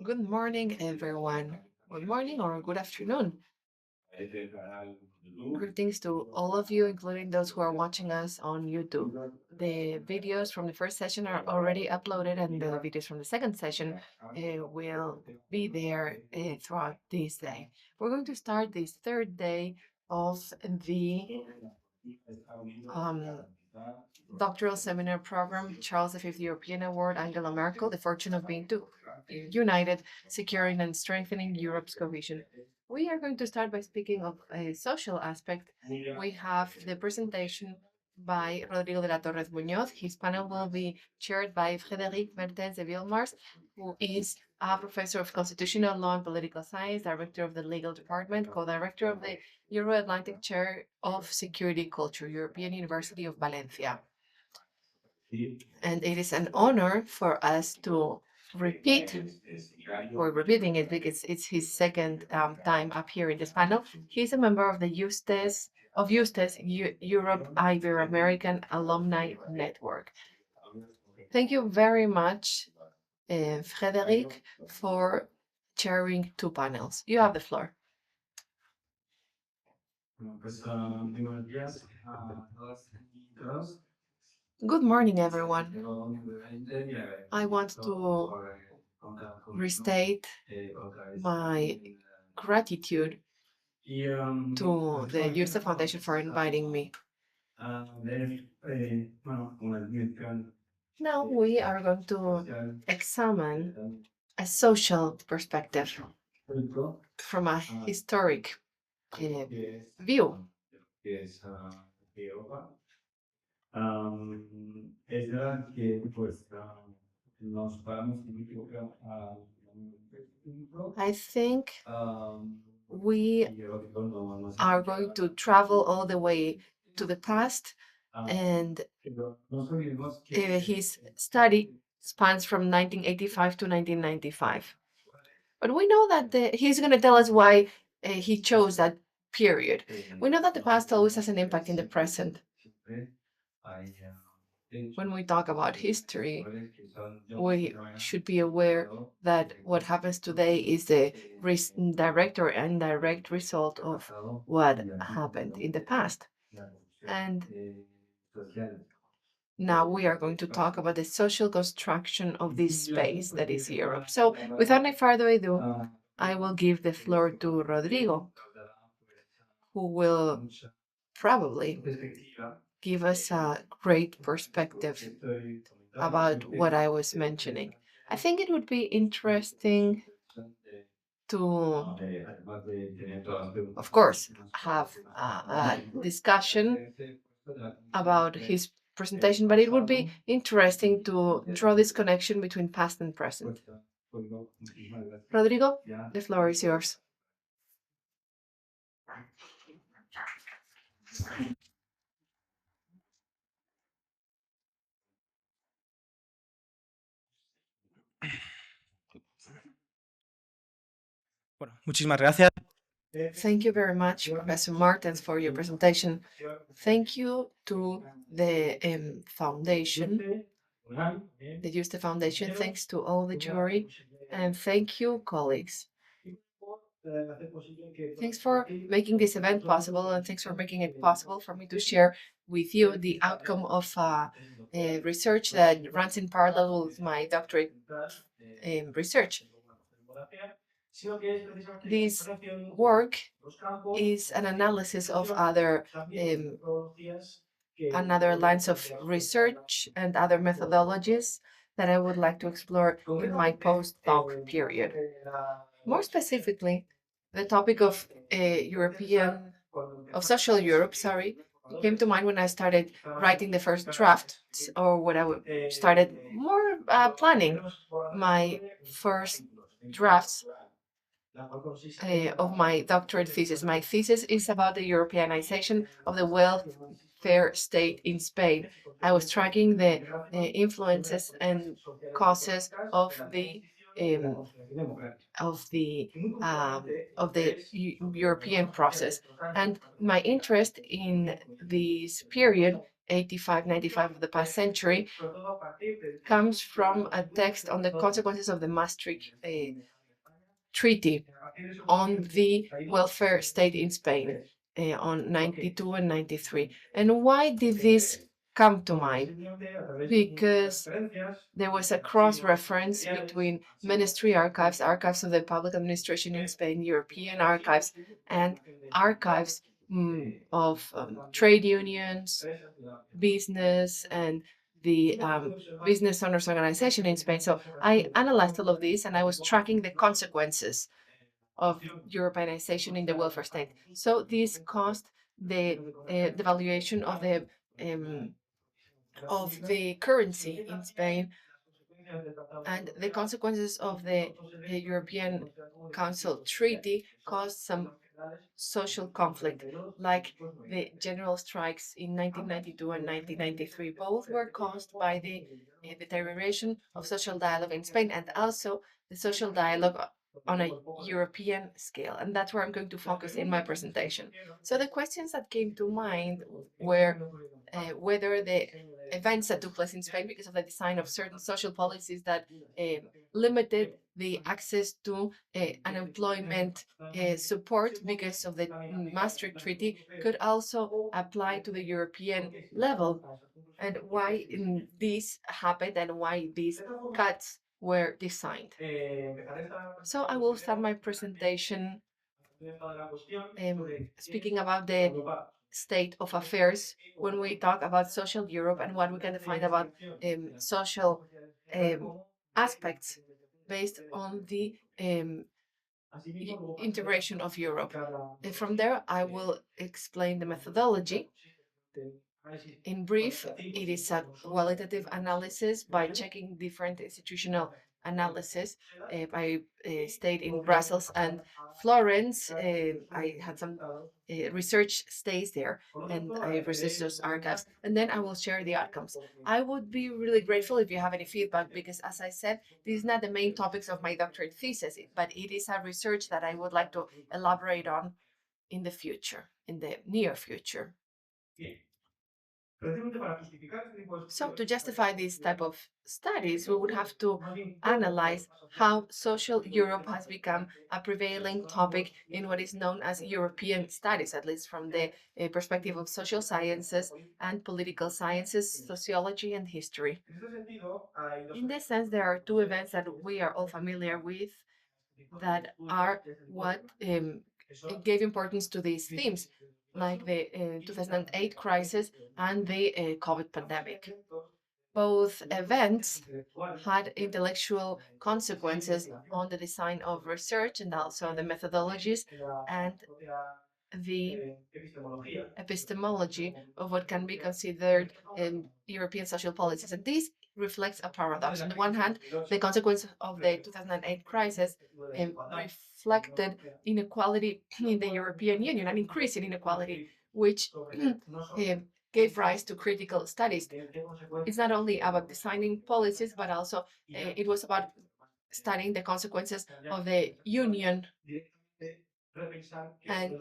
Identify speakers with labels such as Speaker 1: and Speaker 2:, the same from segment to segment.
Speaker 1: Good morning, everyone. Good morning or good afternoon. Greetings to all of you, including those who are watching us on YouTube. The videos from the first session are already uploaded, and the videos from the second session will be there throughout this day. We're going to start this third day of the um, doctoral seminar program, Charles V European Award, Angela Merkel, the fortune of being united, securing and strengthening Europe's cohesion. We are going to start by speaking of a social aspect. We have the presentation by Rodrigo de la Torre Muñoz. His panel will be chaired by FRÉDERIC MERTENS de WILMARS, who is a professor of constitutional law and political science, director of the legal department, co-director of the Euro-Atlantic Chair of Security Culture, European University of Valencia. And it is an honor for us to repeat, we're repeating it because it's his second time up here in this panel. He's a member of the Yuste's Euro-Ibero-American Alumni Network. Thank you very much, Frédéric, for chairing two panels. You have the floor. Good morning, everyone. I want to restate my gratitude to the Yuste Foundation for inviting me. Now we are going to examine a social perspective from a historic view. I think we are going to travel all the way to the past, and his study spans from 1985 to 1995. But we know that he's going to tell us why he chose that period. We know that the past always has an impact in the present. When we talk about history, we should be aware that what happens today is the direct or indirect result of what happened in the past. And now we are going to talk about the social construction of this space that is Europe. So without any further ado, I will give the floor to Rodrigo, who will probably give us a great perspective about what I was mentioning. I think it would be interesting to, of course, have a discussion about his presentation, but it would be interesting to draw this connection between past and present. Rodrigo, the floor is yours.
Speaker 2: Bueno, muchísimas gracias.
Speaker 1: Thank you very much, Professor Martens, for your presentation. Thank you to the foundation, the Yuste Foundation. Thanks to all the jury, and thank you, colleagues. Thanks for making this event possible, and thanks for making it possible for me to share with you the outcome of research that runs in parallel with my doctorate research. This work is an analysis of other lines of research and other methodologies that I would like to explore in my postdoc period. More specifically, the topic of social Europe, came to mind when I started writing the first draft, or when I started more planning my first drafts of my doctorate thesis. My thesis is about the Europeanization of the welfare state in Spain. I was tracking the influences and causes of the European process, and my interest in this period 85, 95 of the past century, comes from a text on the consequences of the Maastricht Treaty on the welfare state in Spain on 92 and 93. And why did this come to mind? Because there was a cross reference between ministry archives, archives of the public administration in Spain, European archives, and archives of trade unions, business, and the business owners organization in Spain. So I analyzed all of this and I was tracking the consequences of Europeanization in the welfare state. So this caused the devaluation of the currency in Spain, and the consequences of the European Council Treaty caused some social conflict, like the general strikes in 1992 and 1993. Both were caused by the deterioration of social dialogue in Spain and also the social dialogue on a European scale. And that's where I'm going to focus in my presentation. So the questions that came to mind were whether the events that took place in Spain because of the design of certain social policies that limited the access to unemployment support because of the Maastricht Treaty could also apply to the European level, and why this happened and why these cuts were designed. So I will start my presentation speaking about the state of affairs when we talk about social Europe and what we can find about social aspects based on the integration of Europe. And from there, I will explain the methodology. In brief, it is a qualitative analysis by checking different institutional analysis. I stayed in Brussels and Florence. I had some research stays there, and I researched those archives. And then I will share the outcomes. I would be really grateful if you have any feedback because, as I said, this is not the main topics of my doctorate thesis, but it is a research that I would like to elaborate on in the future, in the near future. So to justify this type of studies, we would have to analyze how social Europe has become a prevailing topic in what is known as European studies, at least from the perspective of social sciences and political sciences, sociology, and history. In this sense, there are two events that we are all familiar with that are what gave importance to these themes, like the 2008 crisis and the COVID pandemic. Both events had intellectual consequences on the design of research and also the methodologies and the epistemology of what can be considered European social policies. And this reflects a paradox. On the one hand, the consequence of the 2008 crisis reflected inequality in the European Union, an increase in inequality, which gave rise to critical studies. It's not only about designing policies, but also it was about studying the consequences of the union, and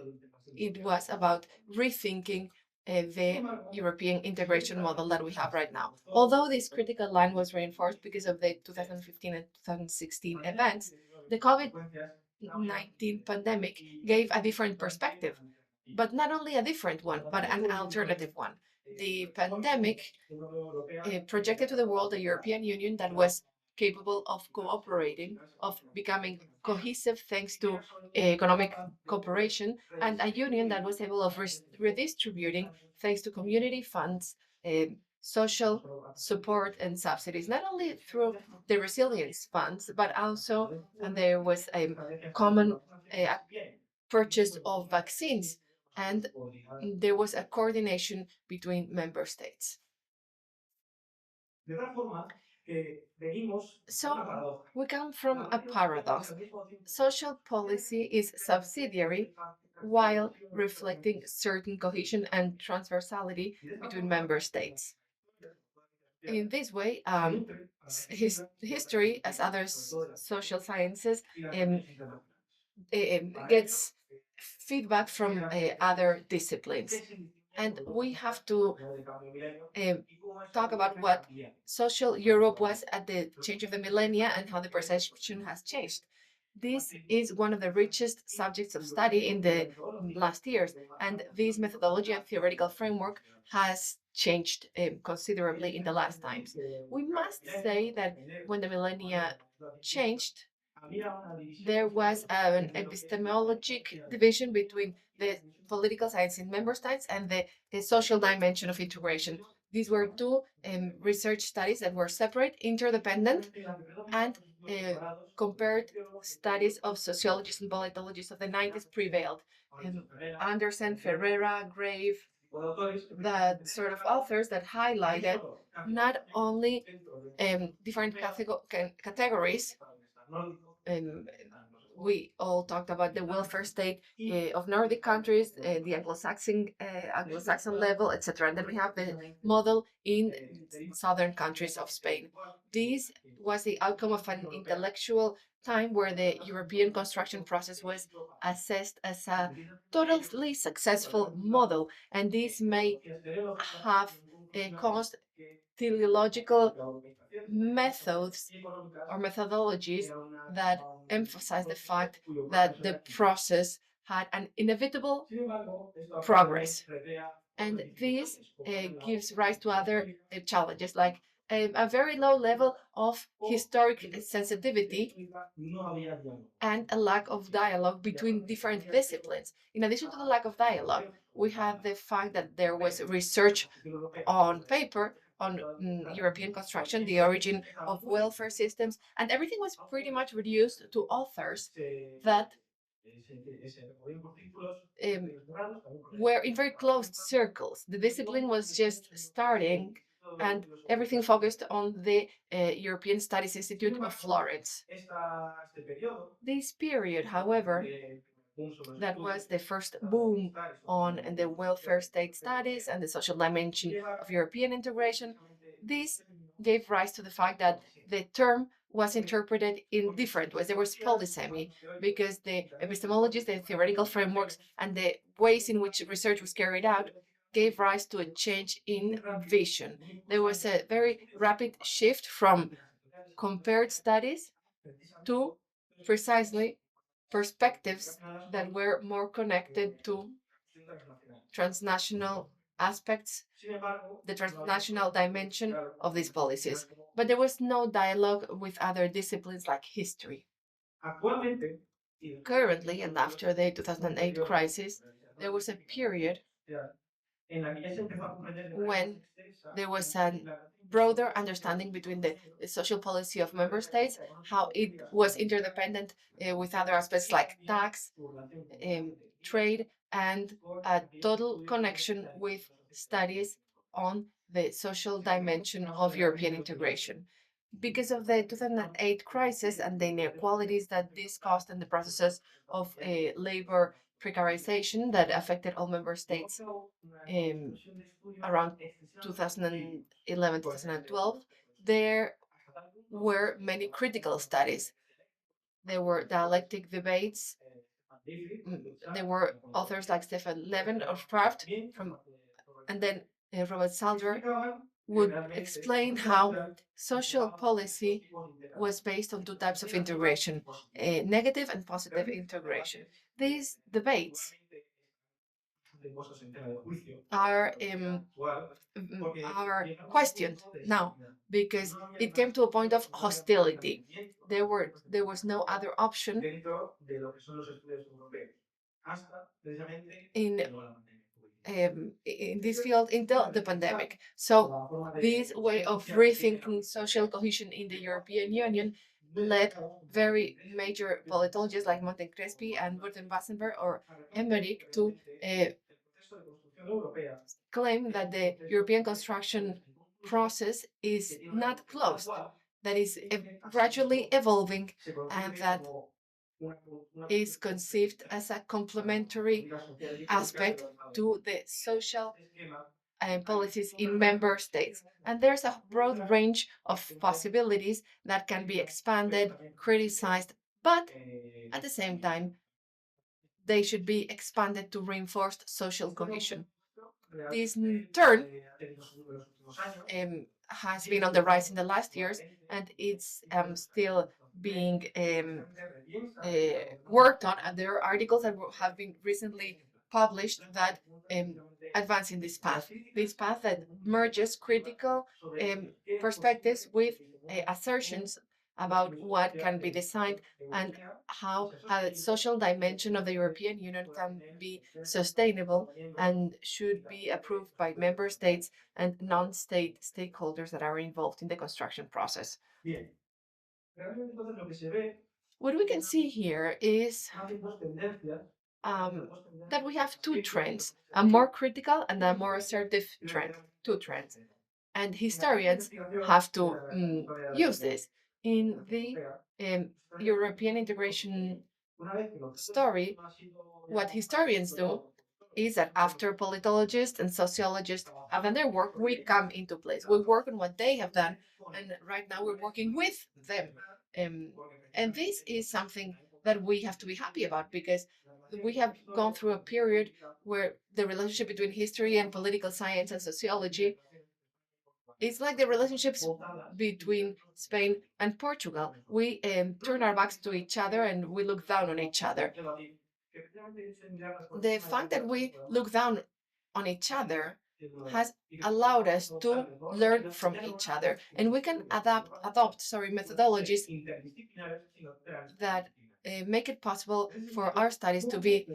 Speaker 1: it was about rethinking the European integration model that we have right now. Although this critical line was reinforced because of the 2015 and 2016 events, the COVID-19 pandemic gave a different perspective, but not only a different one, but an alternative one. The pandemic projected to the world a European Union that was capable of cooperating, of becoming cohesive thanks to economic cooperation, and a union that was able of redistributing thanks to community funds, social support and subsidies, not only through the resilience funds, but also and there was a common purchase of vaccines, and there was a coordination between member states. So we come from a paradox. Social policy is subsidiary while reflecting certain cohesion and transversality between member states. In this way, history, as other social sciences, gets feedback from other disciplines. And we have to talk about what social Europe was at the change of the millennia and how the perception has changed. This is one of the richest subjects of study in the last years, and this methodology and theoretical framework has changed considerably in the last times. We must say that when the millennia changed, there was an epistemologic division between the political science in member states and the social dimension of integration. These were two research studies that were separate, interdependent, and compared studies of sociologists and politologists of the 90s prevailed. Anderson, Ferreira, Grave, that sort of authors that highlighted not only different categories. Um, we all talked about the welfare state of Nordic countries, the Anglo-Saxon level, etc. And then we have the model in southern countries of Spain. This was the outcome of an intellectual time where the European construction process was assessed as a totally successful model, and this may have caused teleological methods or methodologies that emphasize the fact that the process had an inevitable progress. And this gives rise to other challenges, like a very low level of historic sensitivity and a lack of dialogue between different disciplines. In addition to the lack of dialogue, we have the fact that there was research on paper on European construction, the origin of welfare systems, and everything was pretty much reduced to authors that um, were in very closed circles. The discipline was just starting, and everything focused on the European Studies Institute of Florence. This period, however, that was the first boom on the welfare state studies and the social dimension of European integration. This gave rise to the fact that the term was interpreted in different ways. There was polysemy because the epistemologies, the theoretical frameworks, and the ways in which research was carried out gave rise to a change in vision. There was a very rapid shift from compared studies to precisely perspectives that were more connected to transnational aspects, the transnational dimension of these policies. But there was no dialogue with other disciplines like history. Currently, and after the 2008 crisis, there was a period when there was a broader understanding between the social policy of member states, how it was interdependent with other aspects like tax, trade, and a total connection with studies on the social dimension of European integration. Because of the 2008 crisis and the inequalities that this caused and the processes of labor precarization that affected all member states around 2011, 2012, there were many critical studies. There were dialectic debates. There were authors like Stefan Levin or Kraft from, and then Robert Saldra would explain how social policy was based on two types of integration, negative and positive integration. These debates are are questioned now because it came to a point of hostility. There was no other option in in this field until the pandemic. So this way of rethinking social cohesion in the European Union led very major politologists like Montecrespi and Württemberg or Emmerich to claim that the European construction process is not closed, that is gradually evolving, and that is conceived as a complementary aspect to the social policies in member states. And there's a broad range of possibilities that can be expanded, criticized, but at the same time, they should be expanded to reinforce social cohesion. This turn has been on the rise in the last years, and it's still being worked on. And there are articles that have been recently published that um, advance in this path that merges critical perspectives with assertions about what can be designed and how the social dimension of the European Union can be sustainable and should be approved by member states and non-state stakeholders that are involved in the construction process. What we can see here is um, that we have two trends, a more critical and a more assertive trend, two trends. And historians have to use this. In the um, European integration story, what historians do is that after politologists and sociologists have done their work, we come into place. We work on what they have done, and right now we're working with them. Um, and this is something that we have to be happy about because we have gone through a period where the relationship between history and political science and sociology is like the relationships between Spain and Portugal. We turn our backs to each other and we look down on each other. The fact that we look down on each other has allowed us to learn from each other, and we can adopt methodologies that make it possible for our studies to be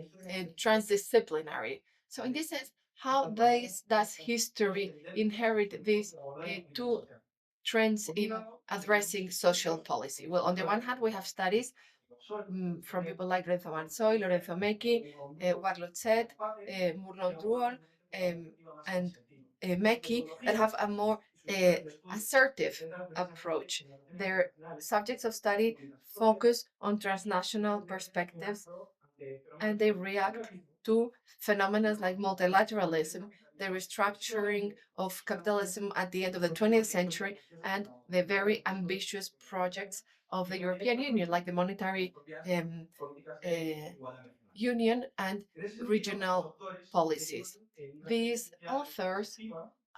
Speaker 1: transdisciplinary. So in this sense, how does history inherit these two trends in addressing social policy? Well, on the one hand, we have studies from people like Lorenzo Mansoy, Lorenzo Mecchi, Warlot Set, Murnon Druol, and Mecchi that have a more assertive approach. Their subjects of study focus on transnational perspectives and they react to phenomena like multilateralism, the restructuring of capitalism at the end of the 20th century, and the very ambitious projects of the European Union, like the monetary union and regional policies. These authors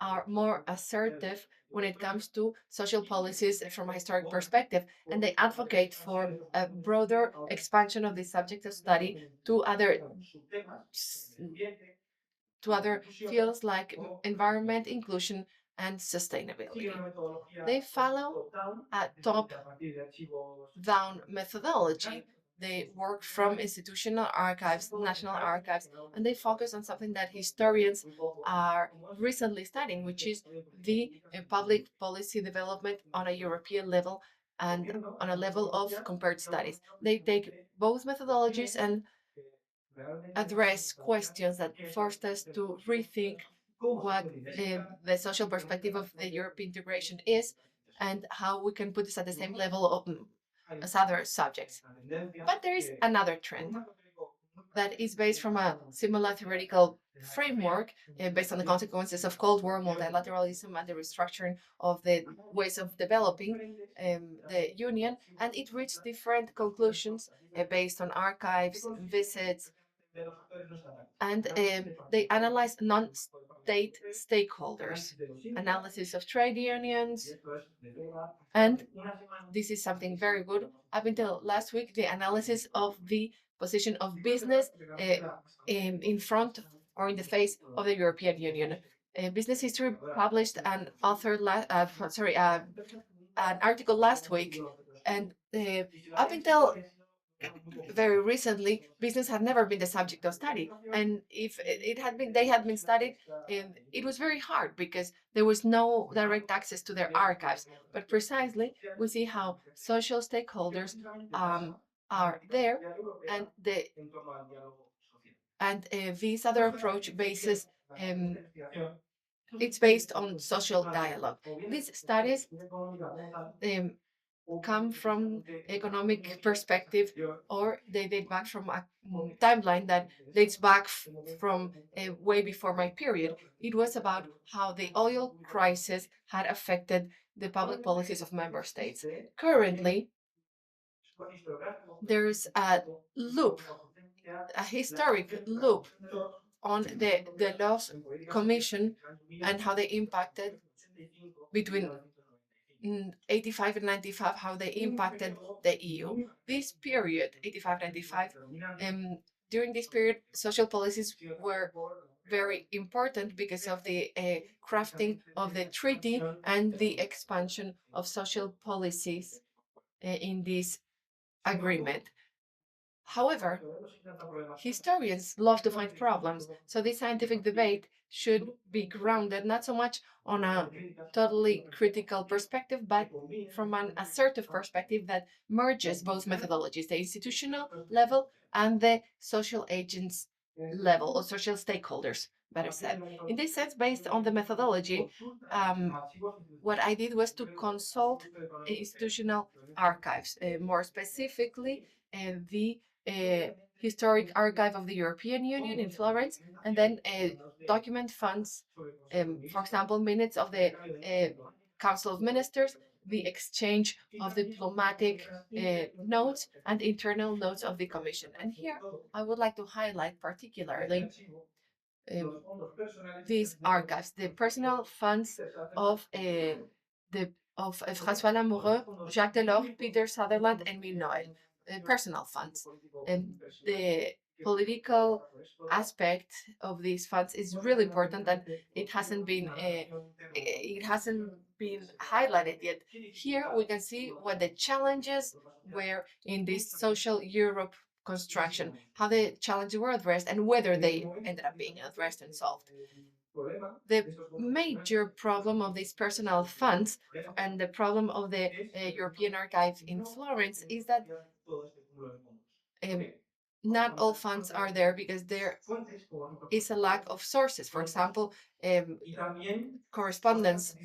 Speaker 1: are more assertive when it comes to social policies from a historic perspective, and they advocate for a broader expansion of the subject of study to other fields like environment, inclusion, and sustainability. They follow a top-down methodology. They work from institutional archives, national archives, and they focus on something that historians are recently studying, which is the public policy development on a European level and on a level of compared studies. They take both methodologies and address questions that forced us to rethink what the social perspective of the European integration is and how we can put this at the same level of, as other subjects. But there is another trend that is based from a similar theoretical framework based on the consequences of Cold War multilateralism and the restructuring of the ways of developing the Union. And it reached different conclusions based on archives, visits, and they analyze non-state stakeholders, analysis of trade unions, and this is something very good. Up until last week, the analysis of the position of business in front or in the face of the European Union. Business History published an an article last week, and up until very recently, business had never been the subject of study. And if it had been, they had been studied, it was very hard because there was no direct access to their archives. But precisely, we see how social stakeholders are there, and this other approach bases it's based on social dialogue. These studies come from economic perspective or they date back from a timeline that dates back from way before my period. It was about how the oil crisis had affected the public policies of member states. Currently, there's a loop, a historic loop on the laws commission and how they impacted between 85 and 95, how they impacted the EU. This period, 85, 95, during this period, social policies were very important because of the crafting of the treaty and the expansion of social policies in this agreement. However, historians love to find problems, so this scientific debate should be grounded not so much on a totally critical perspective, but from an assertive perspective that merges both methodologies, the institutional level and the social agents level, or social stakeholders, better said. In this sense, based on the methodology, what I did was to consult institutional archives, more specifically the Historic Archive of the European Union in Florence, and then document funds, for example, minutes of the Council of Ministers, the exchange of diplomatic notes, and internal notes of the Commission. And here I would like to highlight particularly these archives, the personal funds of François Lamoureux, Jacques Delors, Peter Sutherland, and Minoel, personal funds. And the political aspect of these funds is really important, and it hasn't been highlighted yet. Here we can see what the challenges were in this social Europe construction, how the challenges were addressed, and whether they ended up being addressed and solved. The major problem of these personal funds and the problem of the European Archive in Florence is that not all funds are there because there is a lack of sources. For example, correspondence,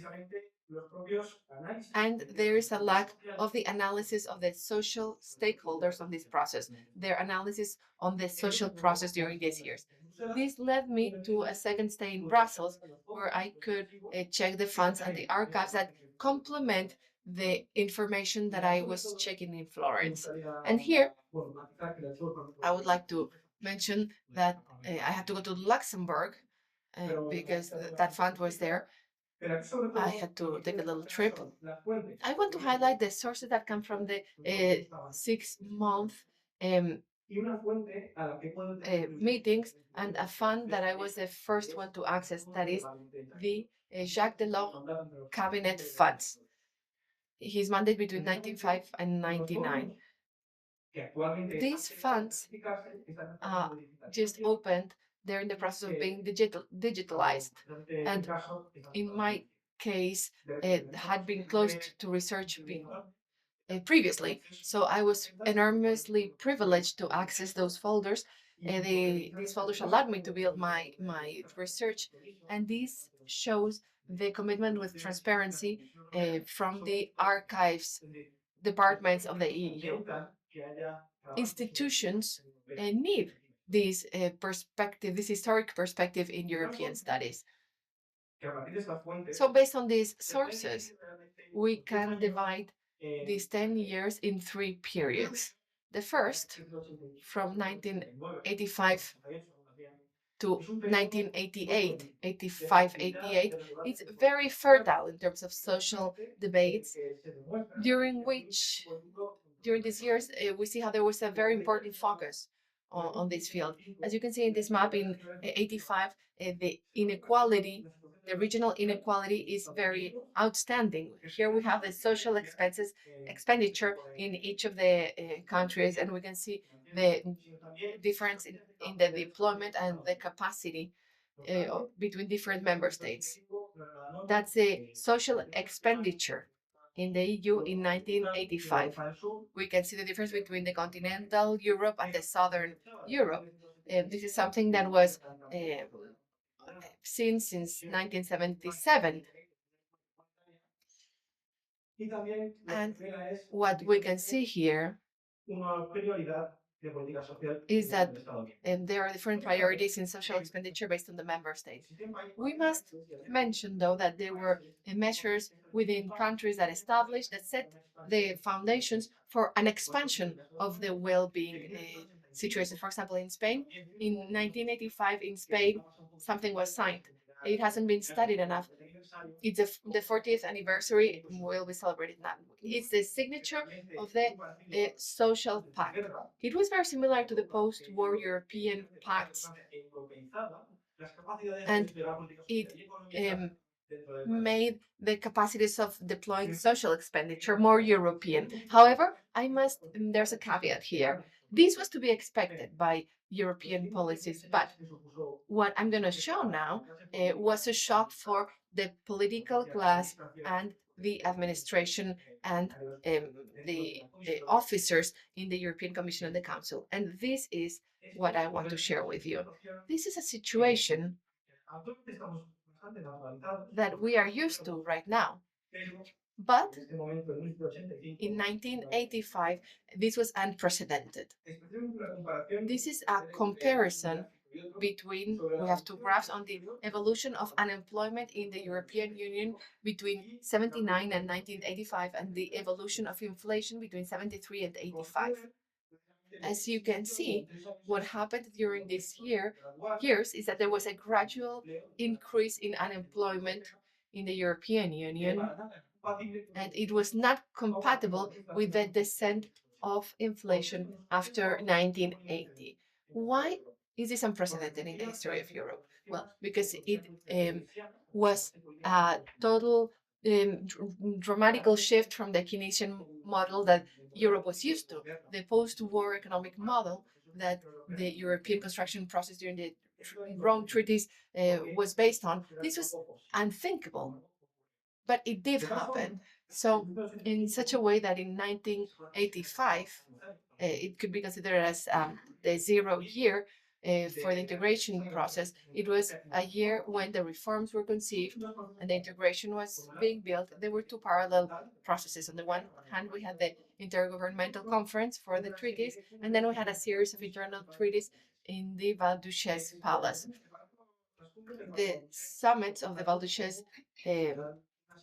Speaker 1: and there is a lack of the analysis of the social stakeholders on this process, their analysis on the social process during these years. This led me to a second stay in Brussels, where I could check the funds and the archives that complement the information that I was checking in Florence. And here, I would like to mention that I had to go to Luxembourg because that fund was there. I had to take a little trip. I want to highlight the sources that come from the 6-month meetings, and a fund that I was the first one to access, that is the Jacques Delors Cabinet Funds. His mandate between 1995 and 1999. These funds just opened. They're in the process of being digitalized. And in my case, it had been closed to research previously. So I was enormously privileged to access those folders. These folders allowed me to build my research. And this shows the commitment with transparency from the archives departments of the EU. Institutions need this perspective, this historic perspective in European studies. So based on these sources, we can divide these 10 years in 3 periods. The first, from 1985 to 1988, 85, 88, it's very fertile in terms of social debates, during these years, we see how there was a very important focus on this field. As you can see in this map, in 85, the inequality, the regional inequality is very outstanding. Here we have the social expenditure in each of the countries, and we can see the difference in the deployment and the capacity between different member states. That's the social expenditure in the EU in 1985. We can see the difference between the continental Europe and the southern Europe. This is something that was seen since 1977. And what we can see here is that there are different priorities in social expenditure based on the member state. We must mention, though, that there were measures within countries that set the foundations for an expansion of the well-being situations. For example, in Spain, in 1985, in Spain, something was signed. It hasn't been studied enough. It's the 40th anniversary will be celebrated now. It's the signature of the social pact. It was very similar to the post-war European pacts, and it made the capacities of deploying social expenditure more European. However, there's a caveat here. This was to be expected by European policies, but what I'm going to show now was a shock for the political class and the administration and the officers in the European Commission and the Council. And this is what I want to share with you. This is a situation that we are used to right now. But in 1985, this was unprecedented. This is a comparison between, we have two graphs on the evolution of unemployment in the European Union between 79 and 1985, and the evolution of inflation between 73 and 85. As you can see, what happened during these years is that there was a gradual increase in unemployment in the European Union, and it was not compatible with the descent of inflation after 1980. Why is this unprecedented in the history of Europe? Well, because it was a total dramatical shift from the Keynesian model that Europe was used to, the post-war economic model that the European construction process during the Rome treaties was based on. This was unthinkable, but it did happen. So in such a way that in 1985, it could be considered as the 0 year for the integration process. It was a year when the reforms were conceived and the integration was being built. There were two parallel processes. On the one hand, we had the Intergovernmental Conference for the treaties, and then we had a series of internal treaties in the Val-Duchesse Palace. The summits of the Val-Duchesse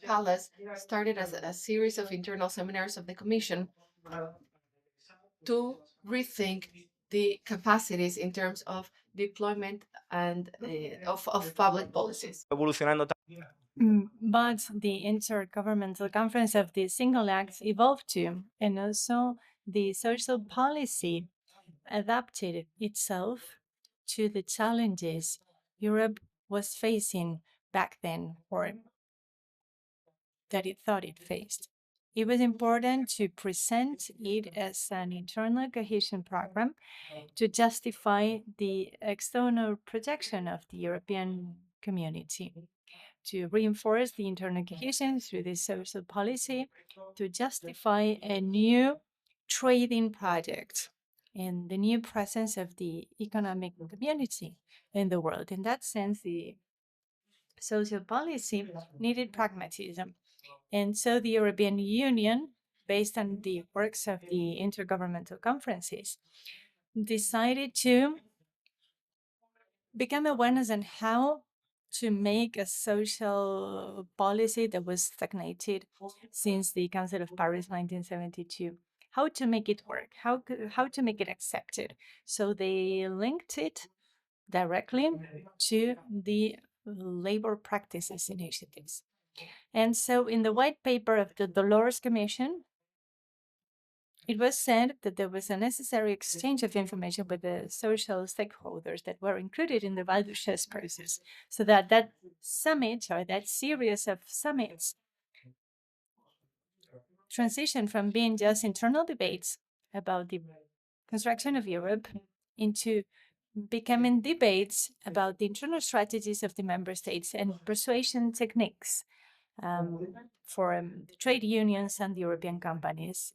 Speaker 1: Palace started as a series of internal seminars of the Commission to rethink the capacities in terms of deployment and of public policies.
Speaker 3: But the Intergovernmental Conference of the Single Act evolved too, and also the social policy adapted itself to the challenges Europe was facing back then, or that it thought it faced. It was important to present it as an internal cohesion program to justify the external projection of the European community, to reinforce the internal cohesion through this social policy, to justify a new trading project and the new presence of the economic community in the world. In that sense, the social policy needed pragmatism. And so the European Union, based on the works of the intergovernmental conferences, decided to become awareness on how to make a social policy that was stagnated since the Council of Paris 1972. How to make it work, how to make it accepted. So they linked it directly to the labor practices initiatives. And so in the white paper of the Dolores Commission, it was said that there was a necessary exchange of information with the social stakeholders that were included in the Val-Duchesse process, so that that summit or that series of summits transitioned from being just internal debates about the construction of Europe into becoming debates about the internal strategies of the member states and persuasion techniques for trade unions and European companies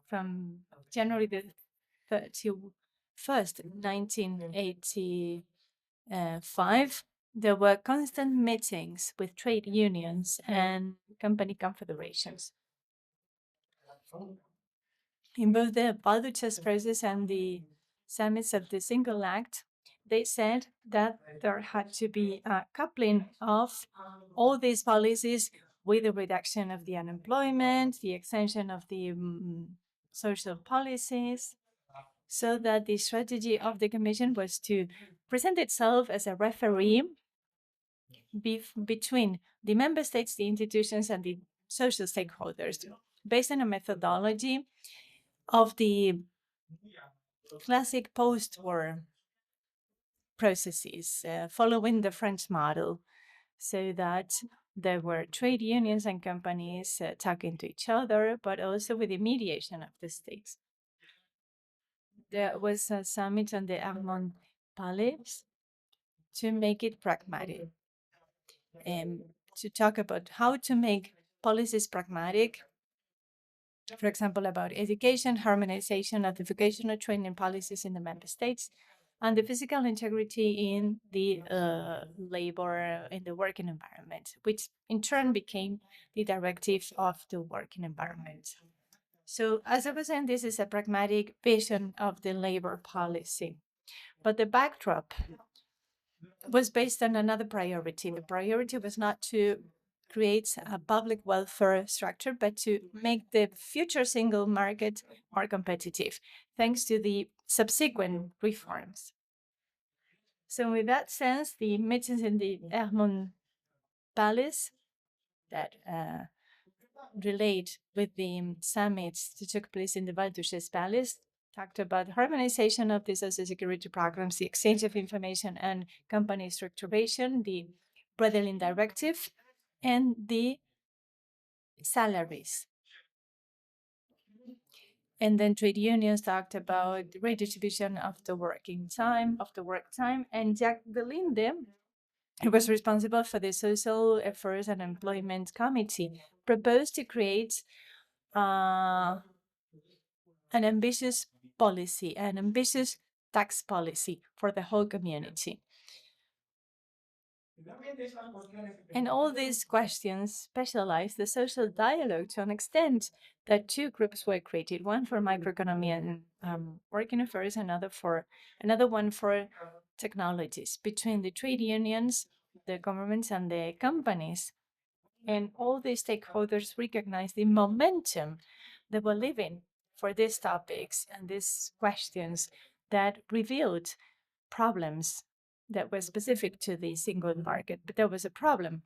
Speaker 3: from January the 31st, 1985. There were constant meetings with trade unions and company confederations. In both the Val-Duchesse process and the summits of the Single Act, they said that there had to be a coupling of all these policies with the reduction of the unemployment, the extension of the social policies, so that the strategy of the Commission was to present itself as a referee between the member states, the institutions, and the social stakeholders, based on a methodology of the classic post-war processes, following the French model, so that there were trade unions and companies talking to each other, but also with the mediation of the states. There was a summit on the Armand Palace to make it pragmatic, and to talk about how to make policies pragmatic, for example, about education, harmonization of vocational training policies in the member states, and the physical integrity in the labor, in the working environment, which in turn became the directive of the working environment. So as I was saying, this is a pragmatic vision of the labor policy. But the backdrop was based on another priority. The priority was not to create a public welfare structure, but to make the future single market more competitive, thanks to the subsequent reforms. So in that sense, the meetings in the Hermon Palace that relate with the summits that took place in the Val d'Uches Palace talked about harmonization of the social security programs, the exchange of information and company structuration, the Bredelin Directive, and the salaries. And then trade unions talked about redistribution of the working time, and Jacques Delinde, who was responsible for the Social Affairs and Employment Committee, proposed to create an ambitious policy, an ambitious tax policy for the whole community. And all these questions specialized the social dialogue to an extent that two groups were created, one for microeconomy and working affairs, another one for technologies, between the trade unions, the governments, and the companies. And all these stakeholders recognized the momentum that we're living for these topics and these questions that revealed problems that were specific to the single market, but there was a problem.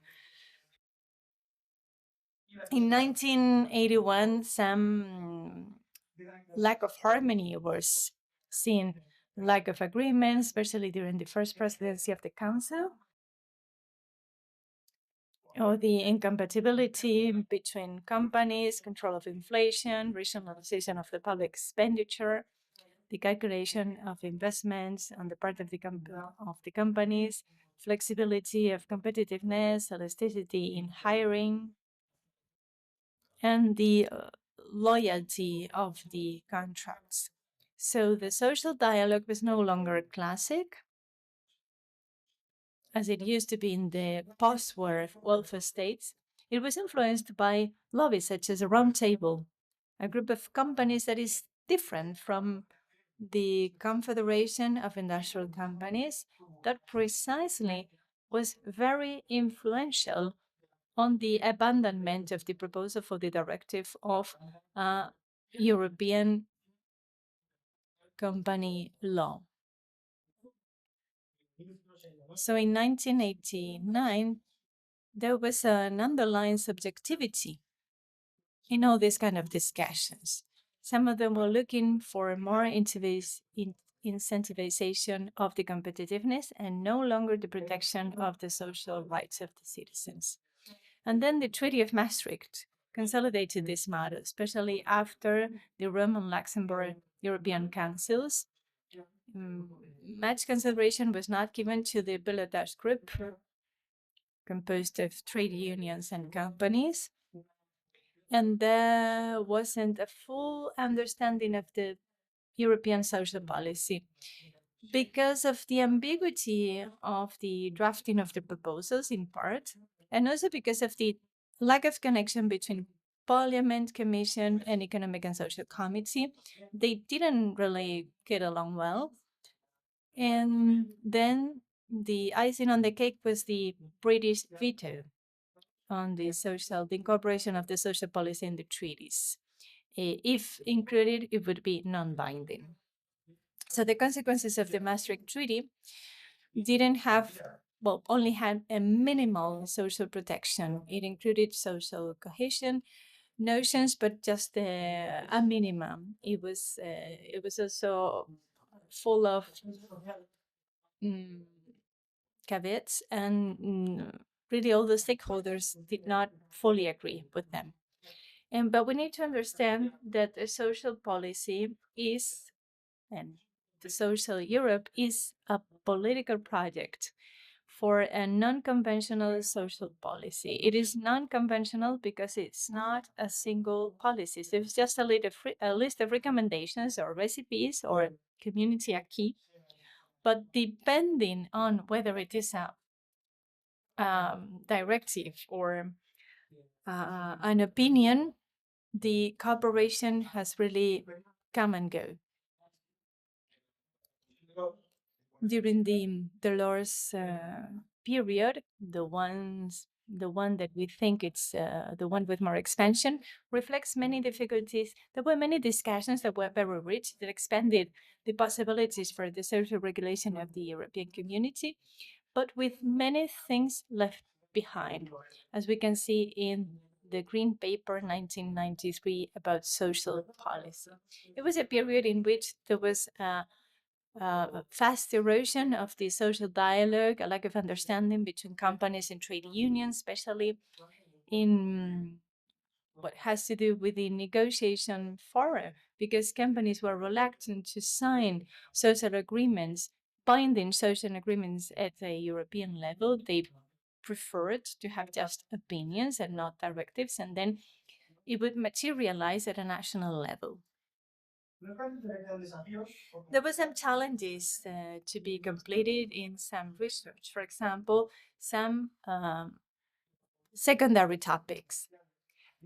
Speaker 3: In 1981, some lack of harmony was seen, lack of agreement, especially during the first presidency of the Council, or the incompatibility between companies, control of inflation, rationalization of the public expenditure, the calculation of investments on the part of the companies, flexibility of competitiveness, elasticity in hiring, and the loyalty of the contracts. So the social dialogue was no longer classic, as it used to be in the post-war welfare states. It was influenced by lobbies such as a round table, a group of companies that is different from the Confederation of Industrial Companies, that precisely was very influential on the abandonment of the proposal for the directive of European company law. So in 1989, there was an underlying subjectivity in all these kind of discussions. Some of them were looking for more incentivization of the competitiveness and no longer the protection of the social rights of the citizens. And then the Treaty of Maastricht consolidated this model, especially after the Rome and Luxembourg European Councils. Much consideration was not given to the Bilotage Group, composed of trade unions and companies. And there wasn't a full understanding of the European social policy because of the ambiguity of the drafting of the proposals in part, and also because of the lack of connection between Parliament, Commission, and Economic and Social Committee. They didn't really get along well. And then the icing on the cake was the British veto on the incorporation of the social policy in the treaties. If included, it would be non-binding. So the consequences of the Maastricht Treaty didn't have, well, only had a minimal social protection. It included social cohesion notions, but just a minimum. It was also full of caveats, and really all the stakeholders did not fully agree with them. But we need to understand that the social policy is, and the social Europe is a political project for a non-conventional social policy. It is non-conventional because it's not a single policy. So it's just a list of recommendations or recipes or community acquis. But depending on whether it is a directive or an opinion, the cooperation has really come and go. During the Delors period, the one that we think it's the one with more expansion reflects many difficulties. There were many discussions that were very rich that expanded the possibilities for the social regulation of the European community, but with many things left behind, as we can see in the Green Paper 1993 about social policy. It was a period in which there was a fast erosion of the social dialogue, a lack of understanding between companies and trade unions, especially in what has to do with the negotiation forum, because companies were reluctant to sign social agreements, binding social agreements at a European level. They preferred to have just opinions and not directives, and then it would materialize at a national level. There were some challenges to be completed in some research. For example, some secondary topics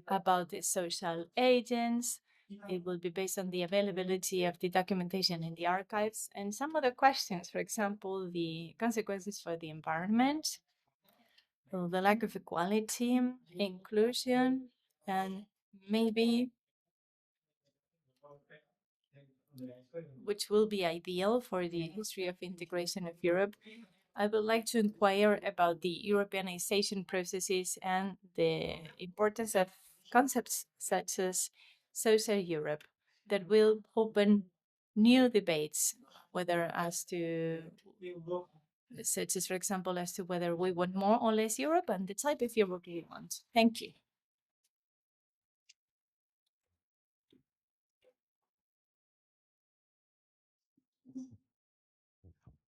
Speaker 3: about the social agents. It will be based on the availability of the documentation in the archives, and some other questions, for example, the consequences for the environment, the lack of equality, inclusion, and maybe, which will be ideal for the history of integration of Europe, I would like to inquire about the Europeanization processes and the importance of concepts such as social Europe that will open new debates, whether as to, such as, for example, as to whether we want more or less Europe and the type of Europe we want. Thank you.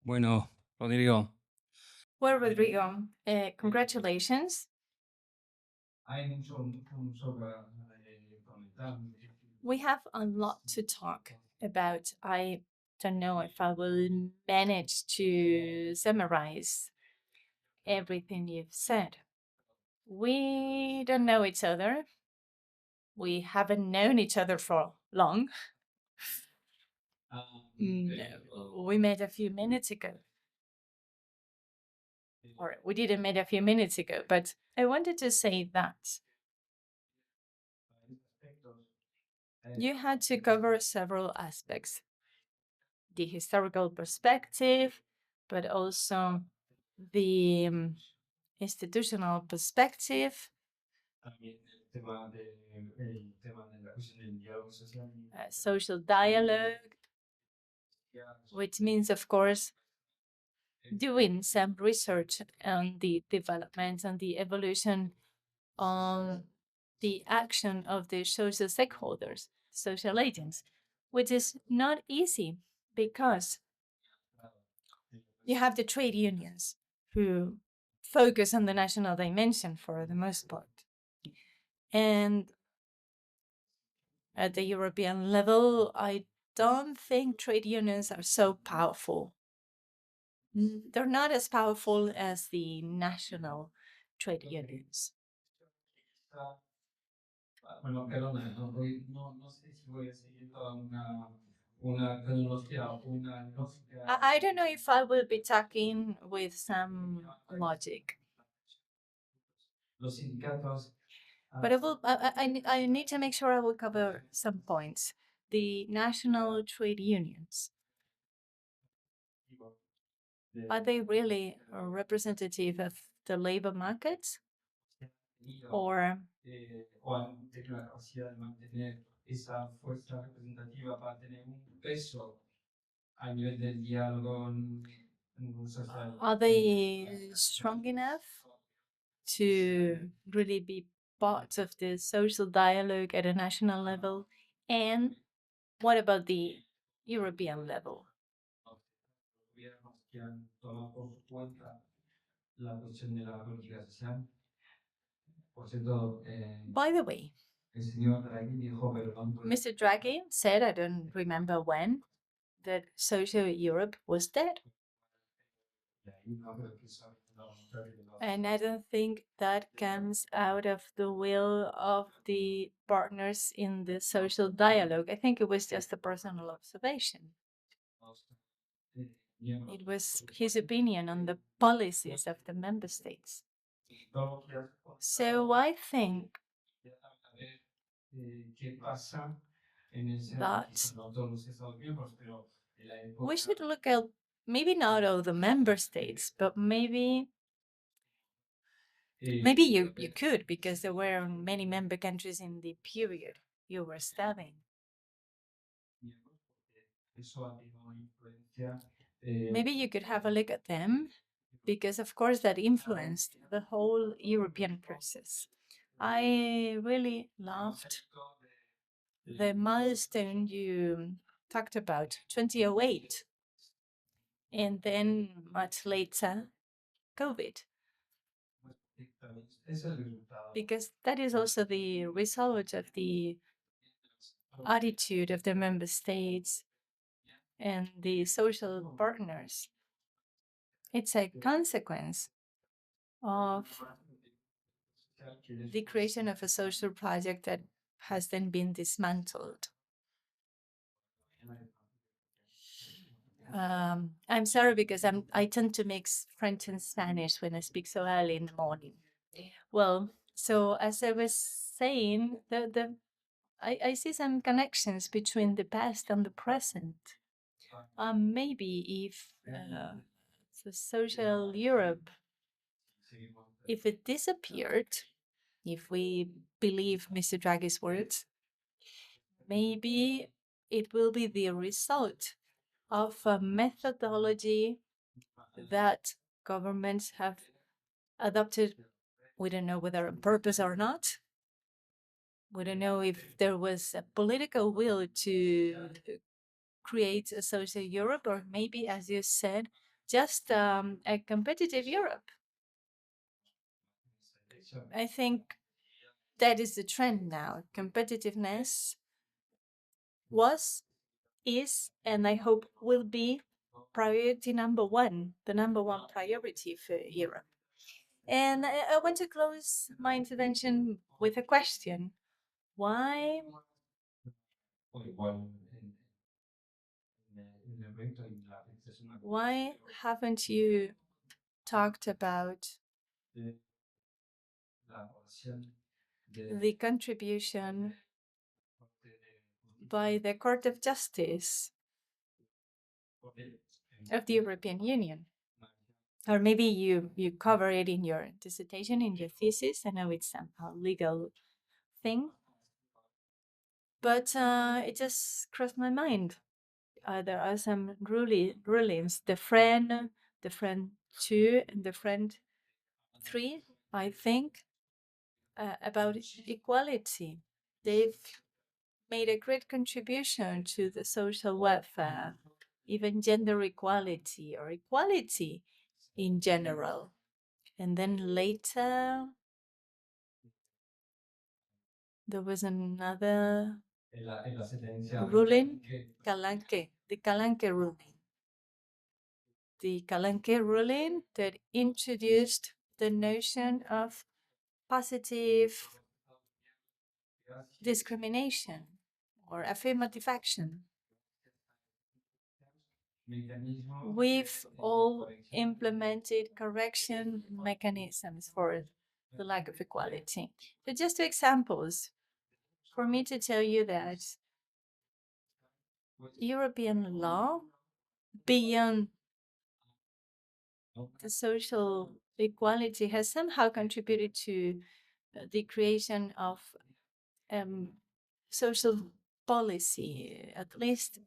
Speaker 2: Bueno, Rodrigo,
Speaker 3: Well, Rodrigo, congratulations. We have a lot to talk about. I don't know if I will manage to summarize everything you've said. We don't know each other. We haven't known each other for long. We met a few minutes ago. Or we didn't meet a few minutes ago, but I wanted to say that you had to cover several aspects: the historical perspective, but also the institutional perspective, social dialogue, which means, of course, doing some research on the development and the evolution on the action of the social stakeholders, social agents, which is not easy because you have the trade unions who focus on the national dimension for the most part. And at the European level, I don't think trade unions are so powerful. They're not as powerful as the national trade unions. I don't know if I will be talking with some logic. But I need to make sure I will cover some points. The national trade unions Are they really representative of the labor market? Or are they strong enough to really be part of the social dialogue at a national level? And what about the European level? By the way, Mr. Draghi said, I don't remember when, that social Europe was dead. And I don't think that comes out of the will of the partners in the social dialogue. I think it was just a personal observation. It was his opinion on the policies of the member states. So I think that we should look at maybe not all the member states, but maybe you could, because there were many member countries in the period you were studying. Maybe you could have a look at them, because of course that influenced the whole European process. I really loved the milestone you talked about, 2008, and then much later, COVID. Because that is also the result of the attitude of the member states and the social partners. It's a consequence of the creation of a social project that has then been dismantled. I'm sorry, because I tend to mix French and Spanish when I speak so early in the morning. Well, so as I was saying, I see some connections between the past and the present. Maybe if the social Europe, if it disappeared, if we believe Mr. Draghi's words, maybe it will be the result of a methodology that governments have adopted. We don't know whether on purpose or not. We don't know if there was a political will to create a social Europe, or maybe, as you said, just a competitive Europe. I think that is the trend now. Competitiveness was, is, and I hope will be priority number one, the number one priority for Europe. And I want to close my intervention with a question. Why haven't you talked about the contribution by the Court of Justice of the European Union? Or maybe you cover it in your dissertation, in your thesis. I know it's a legal thing, but it just crossed my mind. There are some rulings, the friend 2 and the friend 3, I think, about equality. They've made a great contribution to the social welfare, even gender equality or equality in general. And then later, there was another ruling, the Calanque ruling. The Calanque ruling that introduced the notion of positive discrimination or affirmative action. We've all implemented correction mechanisms for the lack of equality. So just two examples for me to tell you that European law, beyond the social equality has somehow contributed to the creation of social policy, at least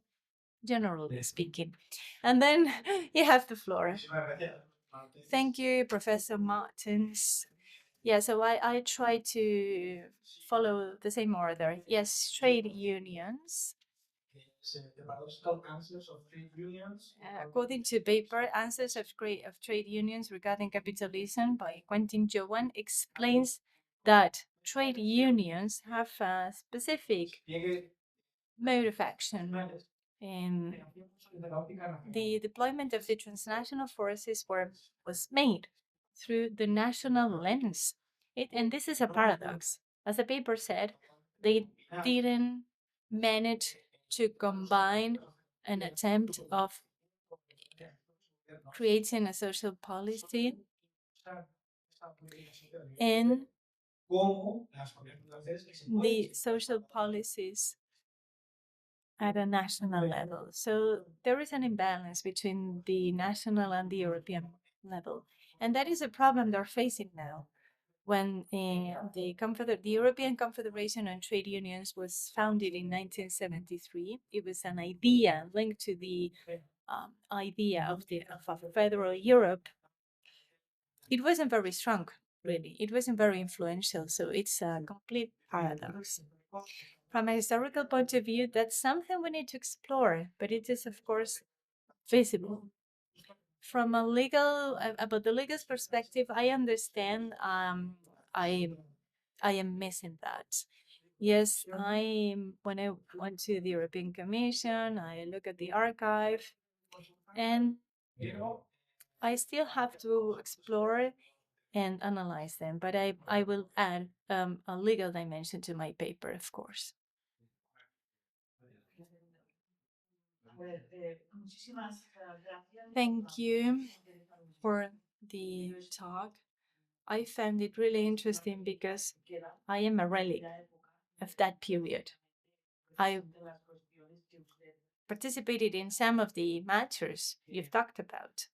Speaker 3: generally speaking. And then you have the floor. Thank you, Professor Martins. Yeah, so I try to follow the same order. Yes, trade unions. According to paper, Answers of Trade Unions Regarding Capitalism by Quentin Joan explains that trade unions have a specific mode of action. And the deployment of the transnational forces was made through the national lens. And this is a paradox. As the paper said, they didn't manage to combine an attempt of creating a social policy and the social policies at a national level. So there is an imbalance between the national and the European level. And that is a problem they're facing now. When the European Confederation on Trade Unions was founded in 1973, it was an idea linked to the idea of a federal Europe. It wasn't very strong, really. It wasn't very influential, so it's a complete paradox. From a historical point of view, that's something we need to explore, but it is, of course, visible. From a legal, about the legal perspective, I understand. I am missing that. Yes, when I went to the European Commission, I look at the archive, and I still have to explore and analyze them. But I will add a legal dimension to my paper, of course. Thank you for the talk. I found it really interesting because I am a relic of that period. I participated in some of the matters you've talked about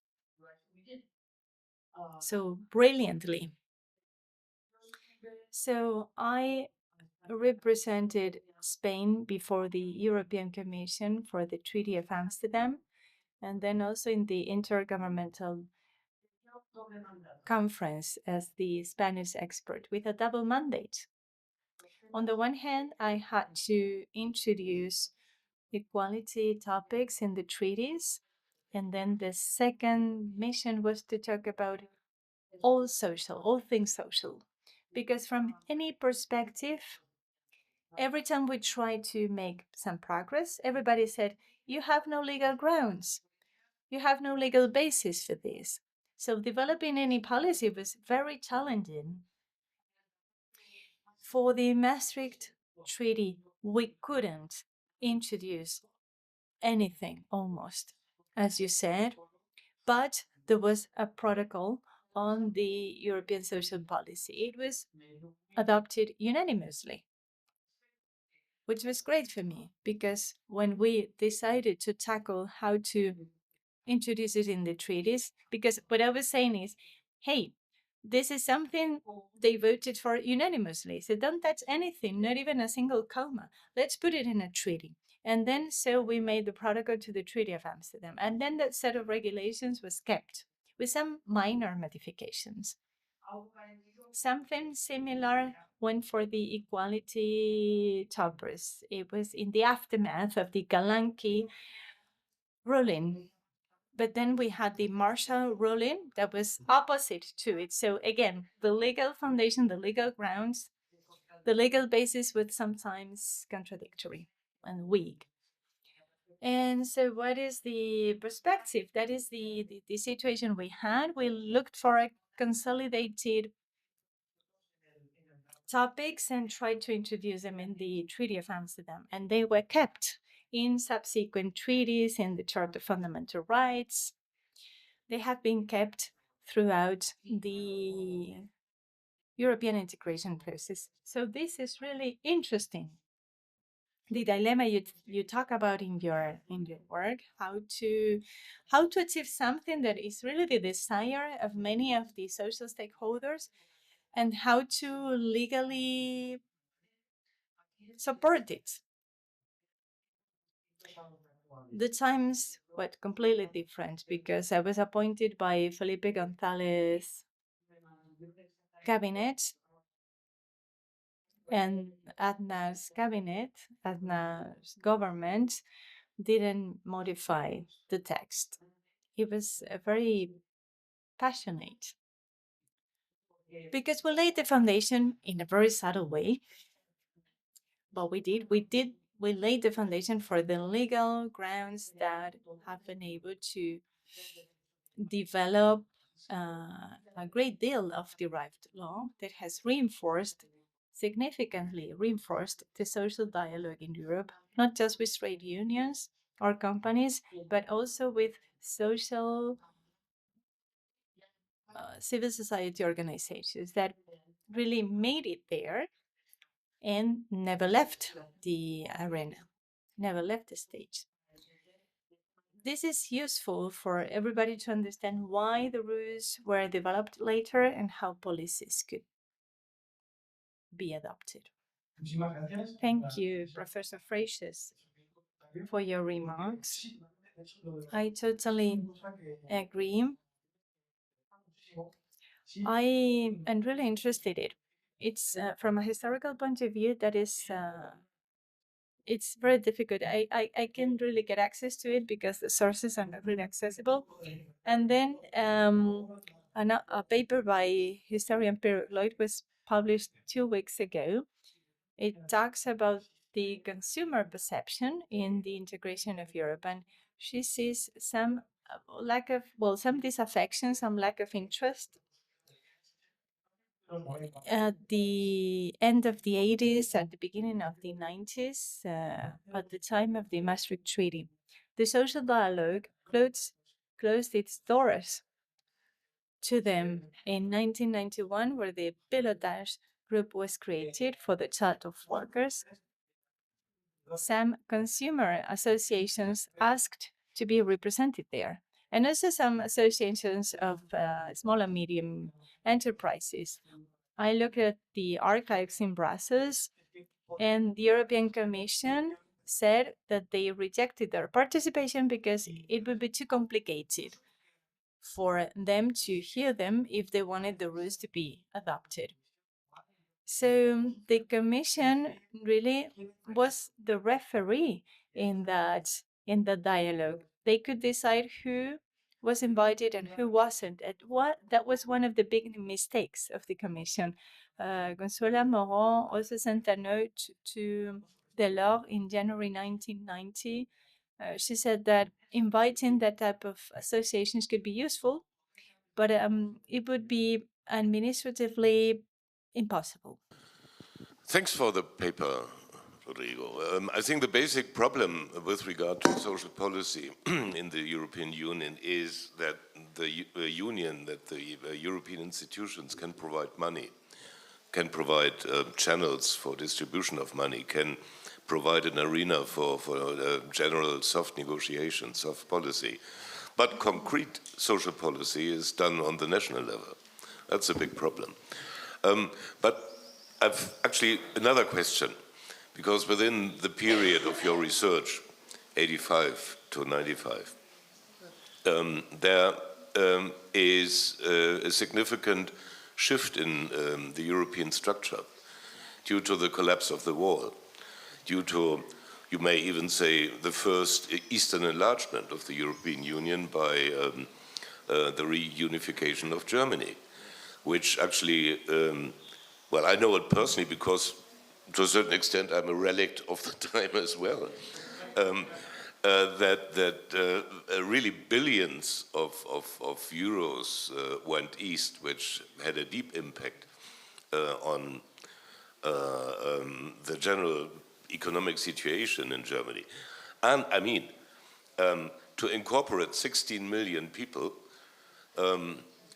Speaker 3: so brilliantly. So I represented Spain before the European Commission for the Treaty of Amsterdam, and then also in the Intergovernmental Conference as the Spanish expert with a double mandate. On the one hand, I had to introduce equality topics in the treaties, and then the second mission was to talk about all things social. Because from any perspective, every time we try to make some progress, everybody said, you have no legal grounds. You have no legal basis for this. So developing any policy was very challenging. For the Maastricht Treaty, we couldn't introduce anything almost, as you said, but there was a protocol on the European social policy. It was adopted unanimously, which was great for me because when we decided to tackle how to introduce it in the treaties, because what I was saying is, hey, this is something they voted for unanimously. So don't touch anything, not even a single comma. Let's put it in a treaty. And then so we made the protocol to the Treaty of Amsterdam. And then that set of regulations was kept with some minor modifications. Something similar went for the equality toppers. It was in the aftermath of the Galanki ruling. But then we had the Marshall ruling that was opposite to it. So again, the legal foundation, the legal grounds, the legal basis was sometimes contradictory and weak. And so what is the perspective? That is the situation we had. We looked for a consolidated topics and tried to introduce them in the Treaty of Amsterdam. And they were kept in subsequent treaties, in the Charter of Fundamental Rights. They have been kept throughout the European integration process. So this is really interesting. the dilemma you talk about in your work, how to achieve something that is really the desire of many of the social stakeholders, and how to legally support it. The times were completely different because I was appointed by Felipe González cabinet, and Azna's cabinet, Azna's government, didn't modify the text. It was very passionate because we laid the foundation in a very subtle way, but we laid the foundation for the legal grounds that have been able to develop a great deal of derived law that has significantly reinforced the social dialogue in Europe, not just with trade unions or companies, but also with social civil society organizations that really made it there and never left the arena, never left the stage. This is useful for everybody to understand why the rules were developed later and how policies could be adopted. Thank you, Professor Freixas, for your remarks. I totally agree. I am really interested in it. It's from a historical point of view that is it's very difficult. I can really get access to it because the sources are not really accessible. And then a paper by historian Pierre Lloyd was published 2 weeks ago. It talks about the consumer perception in the integration of Europe, and she sees some some disaffection, some lack of interest at the end of the 80s, at the beginning of the 90s, at the time of the Maastricht Treaty. The social dialogue closed its doors to them in 1991, where the pilotage group was created for the chat of workers. Some consumer associations asked to be represented there, and also some associations of small and medium enterprises. I looked at the archives in Brussels, and the European Commission said that they rejected their participation because it would be too complicated for them to hear them if they wanted the rules to be adopted. So the Commission really was the referee in the dialogue. They could decide who was invited and who wasn't. And that was one of the big mistakes of the Commission. Consuela Moron also sent a note to Delors in January 1990. She said that inviting that type of associations could be useful, but it would be administratively impossible.
Speaker 4: Thanks for the paper, Rodrigo. I think the basic problem with regard to social policy in the European Union is that the European institutions can provide money, can provide channels for distribution of money, can provide an arena for general soft negotiation, soft policy. But concrete social policy is done on the national level. That's a big problem. But I've actually another question, because within the period of your research, 85 to 95, there is a significant shift in the European structure due to the collapse of the wall, due to, you may even say, the first Eastern enlargement of the European Union by the reunification of Germany, which actually well, I know it personally because, to a certain extent, I'm a relict of the time as well. Really billions of euros went east, which had a deep impact on the general economic situation in Germany. And I mean, to incorporate 16 million people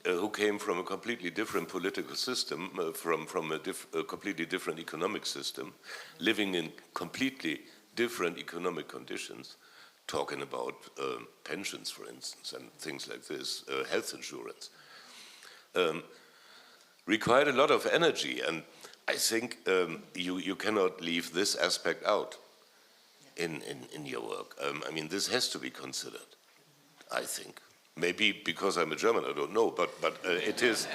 Speaker 4: who came from a completely different political system, from a completely different economic system, living in completely different economic conditions, talking about pensions, for instance, and things like this, health insurance, required a lot of energy. And I think you cannot leave this aspect out in your work. I mean, this has to be considered, I think. Maybe because I'm a German, I don't know, but it is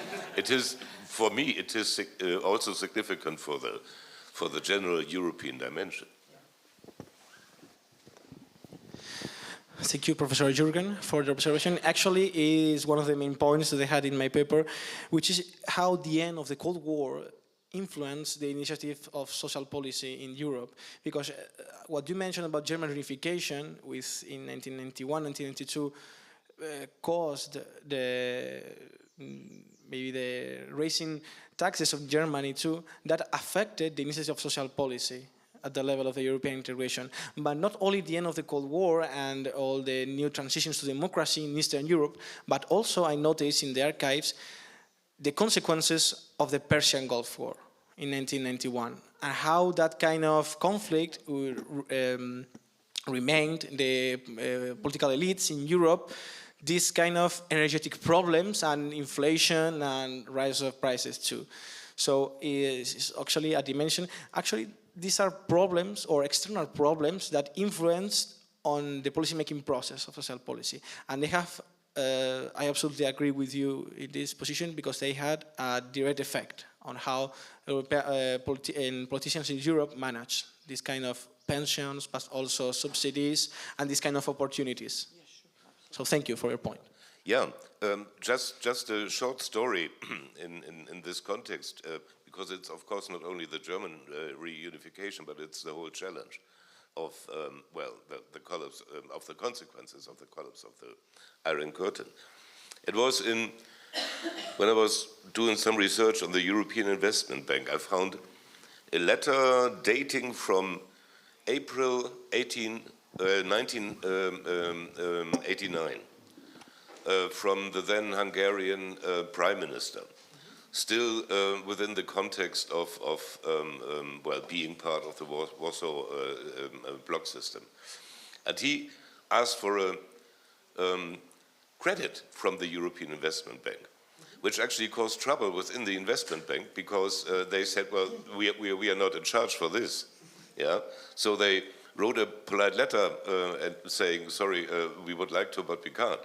Speaker 4: for me, it is also significant for the general European dimension.
Speaker 5: Thank you, Professor Jürgen, for the observation. Actually, is one of the main points that I had in my paper, which is how the end of the Cold War influenced the initiative of social policy in Europe. Because what you mentioned about German reunification in 1991, 1992, caused maybe the raising taxes of Germany too, that affected the initiative of social policy at the level of the European integration. But not only the end of the Cold War and all the new transitions to democracy in Eastern Europe, but also I noticed in the archives the consequences of the Persian Gulf War in 1991 and how that kind of conflict remained the political elites in Europe, these kind of energetic problems and inflation and rise of prices too. So it's actually a dimension. Actually, these are problems or external problems that influence on the policy-making process of social policy. And they have, I absolutely agree with you in this position because they had a direct effect on how politicians in Europe manage this kind of pensions, but also subsidies and these kind of opportunities. So thank you for your point.
Speaker 4: Yeah, just a short story in this context, because it's of course not only the German reunification, but it's the whole challenge of the collapse of the consequences of the collapse of the Iron Curtain. It was when I was doing some research on the European Investment Bank, I found a letter dating from April 1989 from the then Hungarian Prime Minister, still within the context of being part of the Warsaw bloc system. And he asked for a credit from the European Investment Bank, which actually caused trouble within the investment bank because they said, well, we are not in charge for this. Yeah, so they wrote a polite letter saying, sorry, we would like to, but we can't,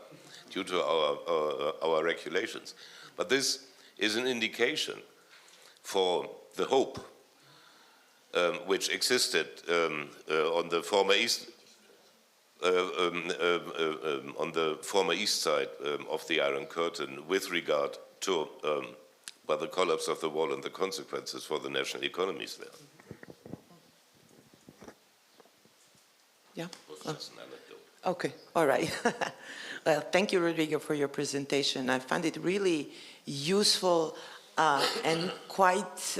Speaker 4: due to our regulations. But this is an indication for the hope which existed on the former east side of the Iron Curtain with regard to the collapse of the wall and the consequences for the national economies there.
Speaker 6: Yeah. Okay. All right. Well, thank you, Rodrigo, for your presentation. I found it really useful and quite,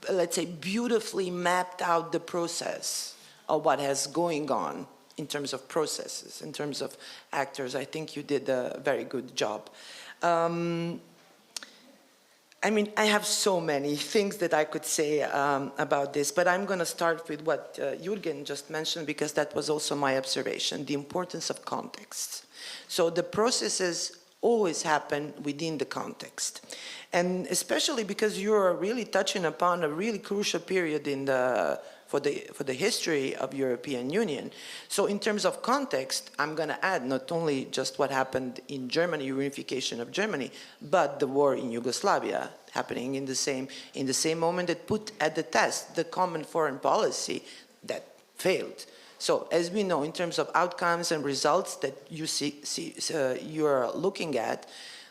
Speaker 6: let's say, beautifully mapped out the process of what has going on in terms of processes, in terms of actors. I think you did a very good job. I mean, I have so many things that I could say about this, but I'm going to start with what Jürgen just mentioned, because that was also my observation, the importance of context. So the processes always happen within the context. And especially because you're really touching upon a really crucial period in for the history of European Union. So in terms of context, I'm going to add not only just what happened in Germany, unification of Germany, but the war in Yugoslavia happening in the same moment that put at the test the common foreign policy that failed. So as we know, in terms of outcomes and results that you're looking at,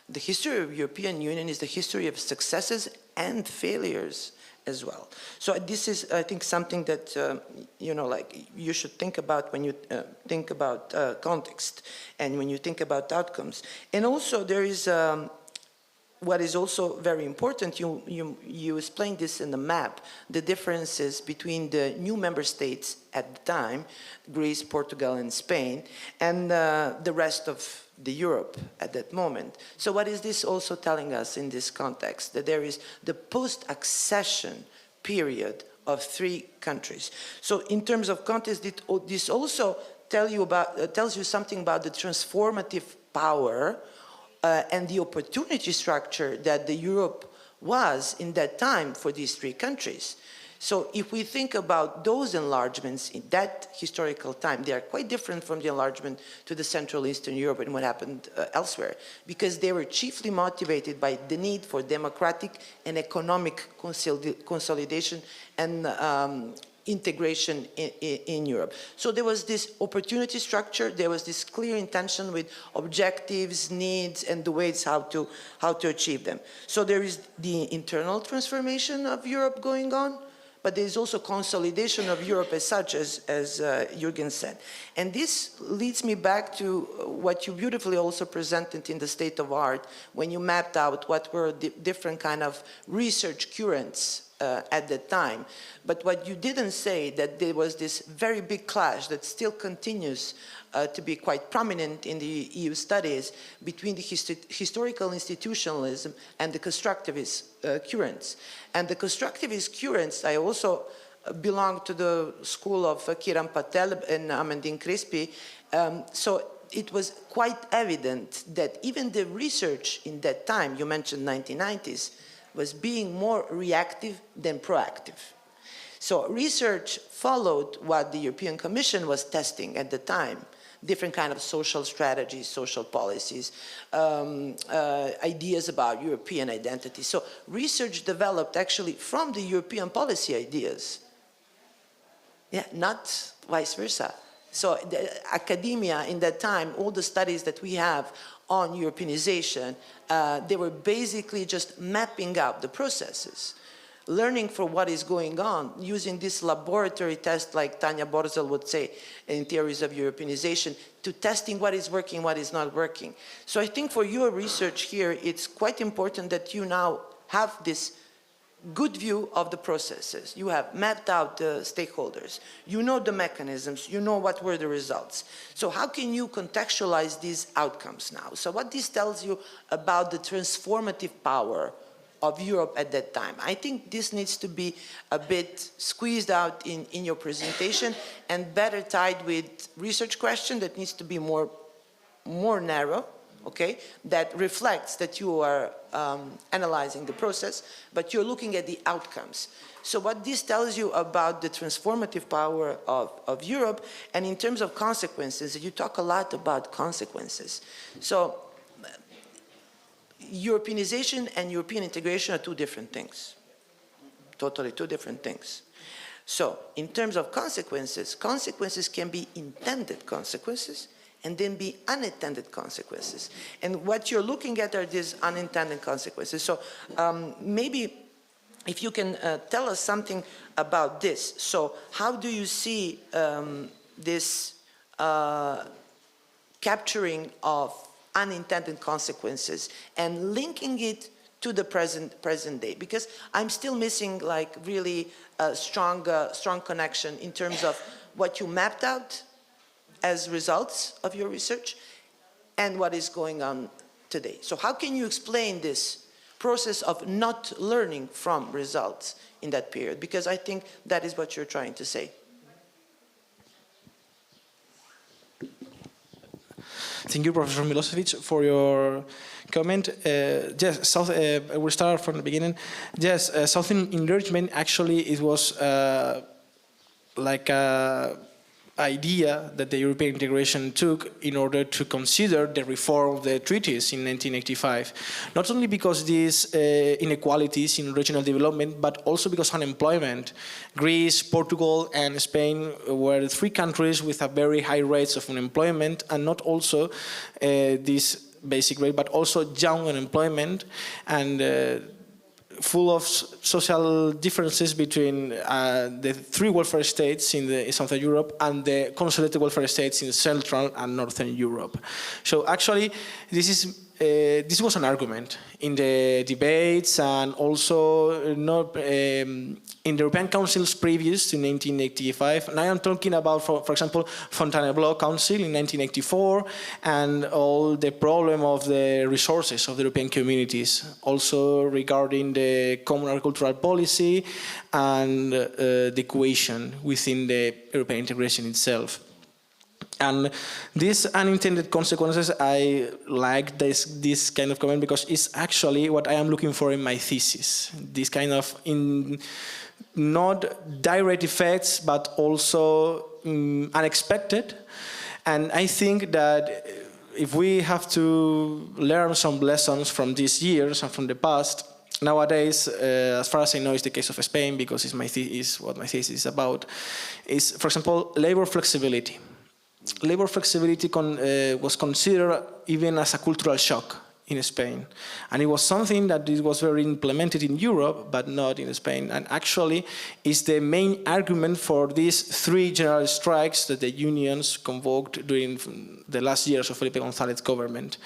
Speaker 6: the history of European Union is the history of successes and failures as well. So this is, I think, something that you should think about when you think about context and when you think about outcomes. And also there is what is also very important. You explained this in the map, the differences between the new member states at the time, Greece, Portugal, and Spain, and the rest of the Europe at that moment. So what is this also telling us in this context? That there is the post-accession period of 3 countries. So in terms of context, this also tells you something about the transformative power and the opportunity structure that the Europe was in that time for these 3 countries. So if we think about those enlargements in that historical time, they are quite different from the enlargement to the Central Eastern Europe and what happened elsewhere, because they were chiefly motivated by the need for democratic and economic consolidation and integration in Europe. So there was this opportunity structure, there was this clear intention with objectives, needs, and the ways how to achieve them. So there is the internal transformation of Europe going on, but there is also consolidation of Europe as such, as Jürgen said. And this leads me back to what you beautifully also presented in the State of Art, when you mapped out what were the different kind of research currents at that time. But what you didn't say, that there was this very big clash that still continues to be quite prominent in the EU studies between the historical institutionalism and the constructivist currents. And the constructivist currents, I also belong to the school of Kiran Patel and Amandine Crispi, so it was quite evident that even the research in that time, you mentioned 1990s, was being more reactive than proactive. So research followed what the European Commission was testing at the time, different kind of social strategies, social policies, ideas about European identity. So research developed actually from the European policy ideas, yeah, not vice versa. So the academia in that time, all the studies that we have on Europeanization, they were basically just mapping out the processes, learning from what is going on, using this laboratory test, like Tanja Borzel would say in theories of Europeanization, to testing what is working, what is not working. So I think for your research here, it's quite important that you now have this good view of the processes. You have mapped out the stakeholders. You know the mechanisms. You know what were the results. So how can you contextualize these outcomes now? So what this tells you about the transformative power of Europe at that time? I think this needs to be a bit squeezed out in your presentation and better tied with research question that needs to be more narrow, okay, that reflects that you are analyzing the process, but you're looking at the outcomes. So what this tells you about the transformative power of Europe, and in terms of consequences, you talk a lot about consequences. So Europeanization and European integration are 2 different things, totally 2 different things. So in terms of consequences, consequences can be intended consequences and then be unintended consequences. And what you're looking at are these unintended consequences. So maybe if you can tell us something about this. So how do you see this capturing of unintended consequences and linking it to the present day? Because I'm still missing like really a strong connection in terms of what you mapped out as results of your research and what is going on today. So how can you explain this process of not learning from results in that period? Because I think that is what you're trying to say.
Speaker 5: Thank you, Professor Milosevic, for your comment. Yes, we'll start from the beginning. Yes, Southern enlargement, actually, it was like a idea that the European integration took in order to consider the reform of the treaties in 1985. Not only because these inequalities in regional development, but also because unemployment. Greece, Portugal, and Spain were the 3 countries with a very high rates of unemployment, and not also this basic rate, but also young unemployment, and full of social differences between the 3 welfare states in Southern Europe and the consolidated welfare states in Central and Northern Europe. So actually, this is this was an argument in the debates and also not in the European Councils previous to 1985. And I am talking about, for example, Fontainebleau Council in 1984 and all the problem of the resources of the European communities, also regarding the common agricultural policy and the cohesion within the European integration itself. And these unintended consequences, I like this kind of comment because it's actually what I am looking for in my thesis. This kind of not direct effects, but also unexpected. And I think that if we have to learn some lessons from these years and from the past, nowadays, as far as I know, it's the case of Spain, because it's what my thesis is about, is, for example, labor flexibility. Labor flexibility was considered even as a cultural shock in Spain. And it was something that it was very implemented in Europe, but not in Spain. And actually, is the main argument for these 3 general strikes that the unions convoked during the last years of Felipe González's government.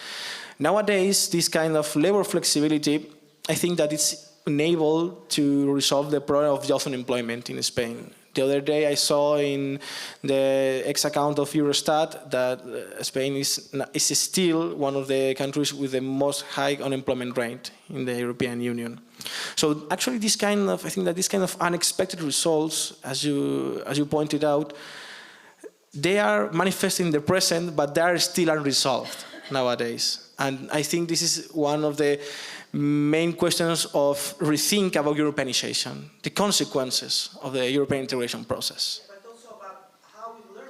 Speaker 5: Nowadays, this kind of labor flexibility, I think that it's unable to resolve the problem of youth unemployment in Spain. The other day I saw in the X-account of Eurostat that Spain is still one of the countries with the most high unemployment rate in the European Union. So actually I think that this kind of unexpected results, as you pointed out, they are manifesting in the present, but they are still unresolved nowadays. And I think this is one of the main questions of rethink about Europeanization, the consequences of the European integration process.
Speaker 6: But also about how we learn.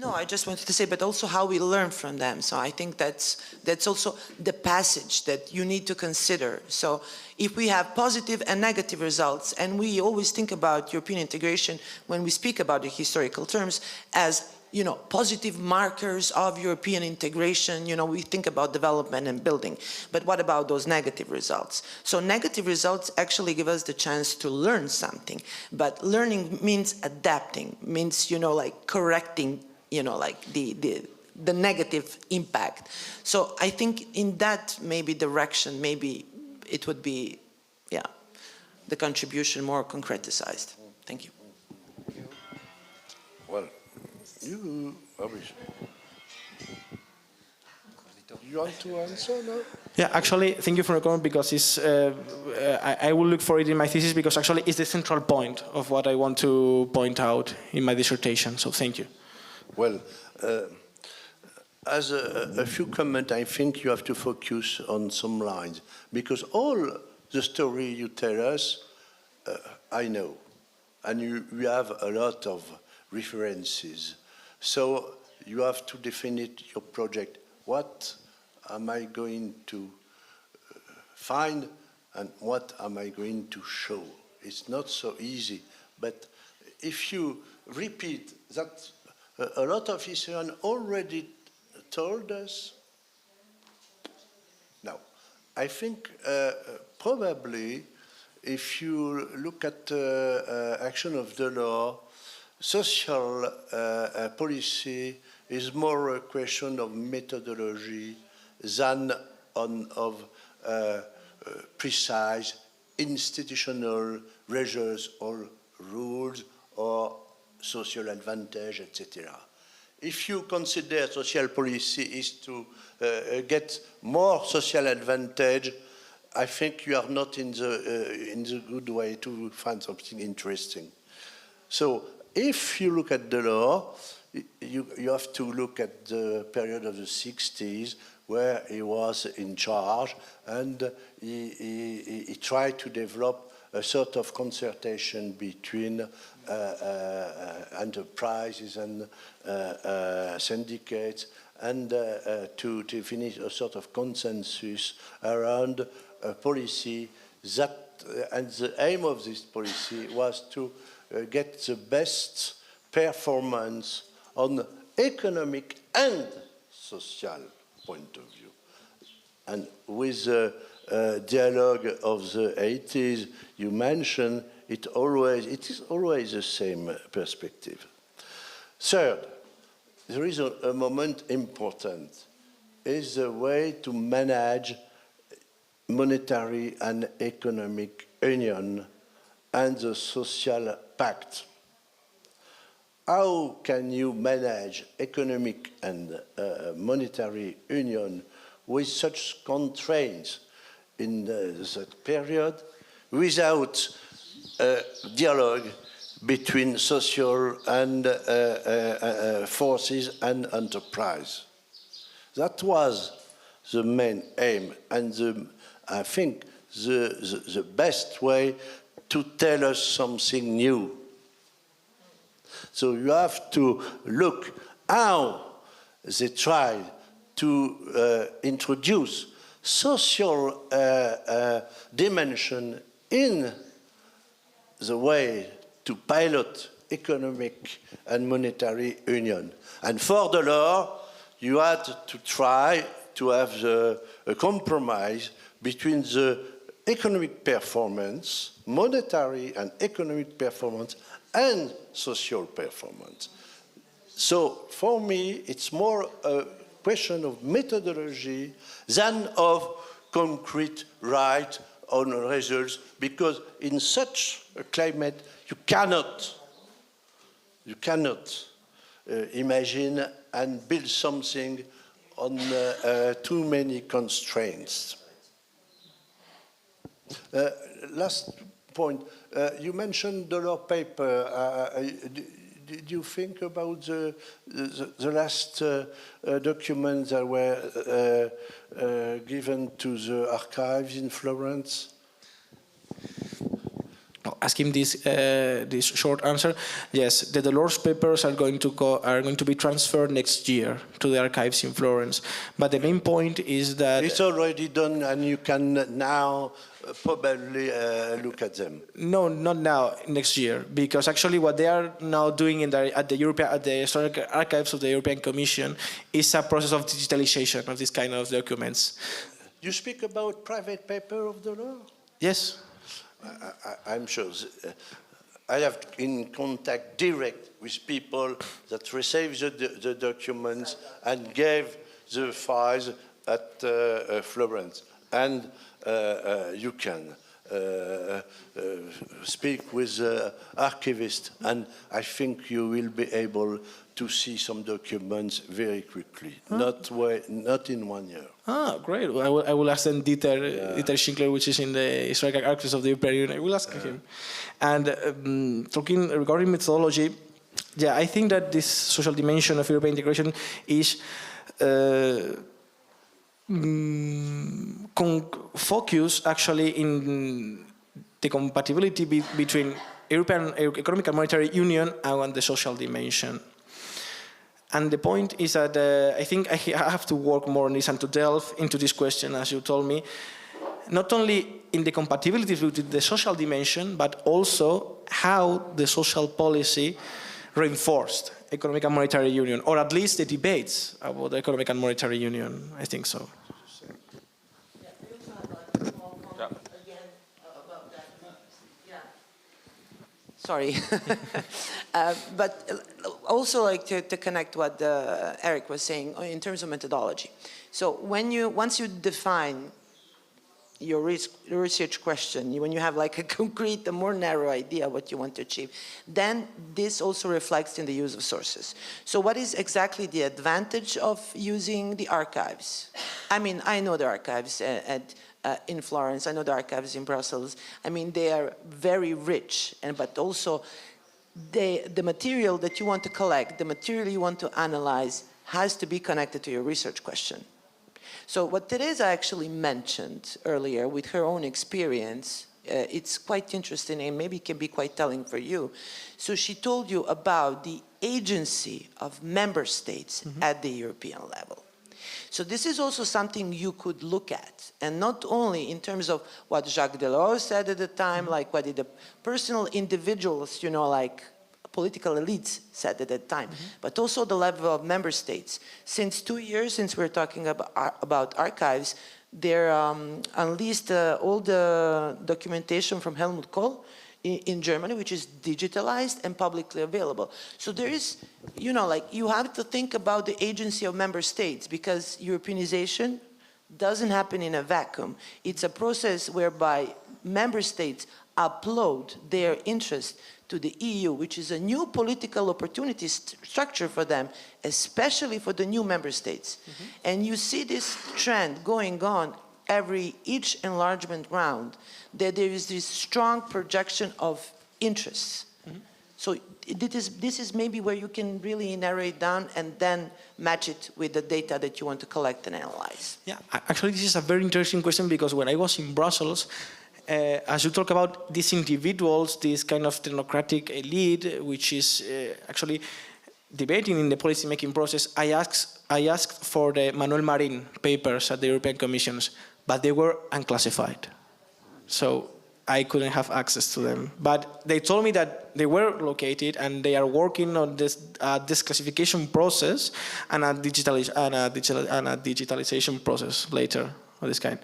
Speaker 6: No, I just wanted to say, but also how we learn from them. So I think that's also the passage that you need to consider. So if we have positive and negative results, and we always think about European integration when we speak about the historical terms as positive markers of European integration, we think about development and building. But what about those negative results? So negative results actually give us the chance to learn something. But learning means adapting, means, like correcting, like the negative impact. So I think in that maybe direction, maybe it would be, the contribution more concretized. Thank you.
Speaker 7: Well, you want to answer now?
Speaker 5: Yeah, actually, thank you for the comment, because it's, I will look for it in my thesis, because actually it's the central point of what I want to point out in my dissertation, so thank you.
Speaker 7: Well, as a few comments, I think you have to focus on some lines, because all the story you tell us, I know, and you have a lot of references. So you have to define your project. What am I going to find and what am I going to show? It's not so easy, but if you repeat that a lot of historians already told us, now, I think probably if you look at the action of the law, social policy is more a question of methodology than of precise institutional measures or rules or social advantage, etc. If you consider social policy is to get more social advantage, I think you are not in the good way to find something interesting. So if you look at the law, you have to look at the period of the 60s where he was in charge, and he tried to develop a sort of concertation between enterprises and syndicates, and to finish a sort of consensus around a policy that, and the aim of this policy was to get the best performance on economic and social point of view. And with the dialogue of the 80s you mentioned, it is always the same perspective. Third, there is a moment important, is the way to manage monetary and economic union and the social pact. How can you manage economic and monetary union with such constraints in that period without dialogue between social and forces and enterprise? That was the main aim, and I think the best way to tell us something new. So you have to look how they tried to introduce social dimension in the way to pilot economic and monetary union. And for the law, you had to try to have a compromise between the economic performance, monetary and economic performance, and social performance. So for me, it's more a question of methodology than of concrete right on results, because in such a climate, you cannot imagine and build something on too many constraints. Last point, you mentioned the law paper. Did you think about the last documents that were given to the archives in Florence?
Speaker 5: Asking this short answer, yes, the Delors papers are going to be transferred next year to the archives in Florence. But the main point is that
Speaker 7: it's already done, and you can now probably look at them.
Speaker 5: No, not now. Next year, because actually what they are now doing at the historical archives of the European Commission is a process of digitalization of this kind of documents.
Speaker 7: You speak about private paper of the law?
Speaker 5: Yes.
Speaker 7: I'm sure. I have in contact direct with people that received the documents and gave the files at Florence. And you can speak with the archivist, and I think you will be able to see some documents very quickly, not in 1 year.
Speaker 5: Ah, great. I will ask them Dieter Schinkler, which is in the historical archives of the European Union. I will ask him. And talking regarding methodology, yeah, I think that this social dimension of European integration is focus actually in the compatibility between European Economic and Monetary Union and the social dimension. And the point is that I think I have to work more on this and to delve into this question, as you told me, not only in the compatibility with the social dimension, but also how the social policy reinforced Economic and Monetary Union, or at least the debates about the Economic and Monetary Union. I think so.
Speaker 6: Sorry, but also like to connect what Eric was saying in terms of methodology. So once you define your research question, when you have like a concrete, a more narrow idea what you want to achieve, then this also reflects in the use of sources. So what is exactly the advantage of using the archives? I mean, I know the archives in Florence, I know the archives in Brussels. I mean, they are very rich, but also the material that you want to collect, the material you want to analyze has to be connected to your research question. So what Teresa actually mentioned earlier with her own experience, it's quite interesting and maybe can be quite telling for you. So she told you about the agency of member states at the European level. So this is also something you could look at, and not only in terms of what Jacques Delors said at the time, like what did the personal individuals, you know, like political elites said at that time, but also the level of member states. Since 2 years, since we're talking about archives, there unleashed all the documentation from Helmut Kohl in Germany, which is digitalized and publicly available. So there is, you know, like you have to think about the agency of member states, because Europeanization doesn't happen in a vacuum. It's a process whereby member states upload their interest to the EU, which is a new political opportunity structure for them, especially for the new member states. And you see this trend going on each enlargement round, that there is this strong projection of interests. So this is maybe where you can really narrow it down and then match it with the data that you want to collect and analyze.
Speaker 5: Yeah, actually, this is a very interesting question, because when I was in Brussels, as you talk about these individuals, this kind of technocratic elite, which is actually debating in the policy-making process, I asked for the Manuel Marin papers at the European Commissions, but they were unclassified. So I couldn't have access to them. But they told me that they were located and they are working on this classification process and a digitalization process later of this kind.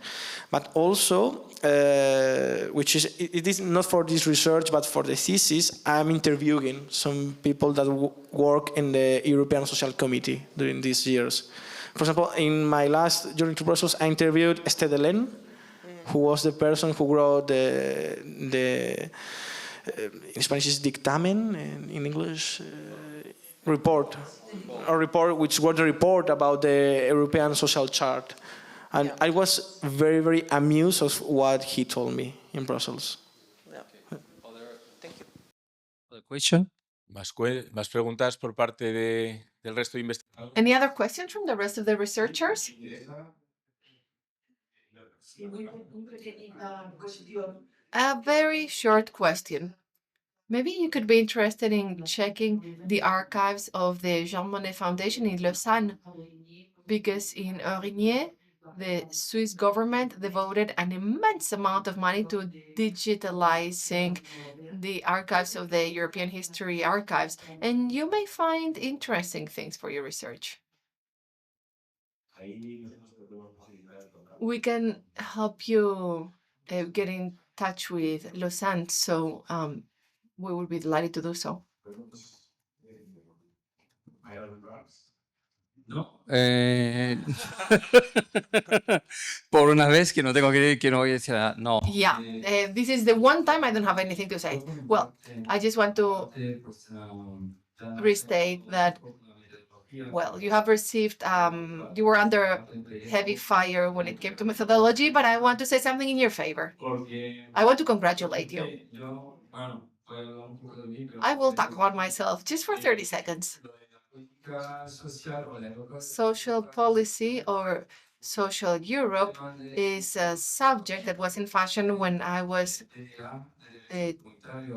Speaker 5: But also, it is not for this research, but for the thesis, I'm interviewing some people that work in the European Social Committee during these years. For example, in my last journey to Brussels, I interviewed Esther Delaine, who was the person who wrote in Spanish is dictamen, in English, report, which was the report about the European Social Chart. And I was very, very amused of what he told me in Brussels.
Speaker 6: Thank you.
Speaker 2: Other question?
Speaker 8: Más preguntas por parte del resto de investigadores.
Speaker 1: Any other questions from the rest of the researchers? A very short question. Maybe you could be interested in checking the archives of the Jean Monnet Foundation in Lausanne, because in Origny, the Swiss government devoted an immense amount of money to digitalizing the archives of the European History Archives, and you may find interesting things for your research. We can help you get in touch with Lausanne, so we will be delighted to do so.
Speaker 2: No. Por una vez que no tengo que no voy a decir nada. No.
Speaker 1: Yeah, this is the one time I don't have anything to say. Well, I just want to restate that, well, you have received, you were under heavy fire when it came to methodology, but I want to say something in your favor. I want to congratulate you. I will talk about myself just for 30 seconds. Social policy or social Europe is a subject that was in fashion when I was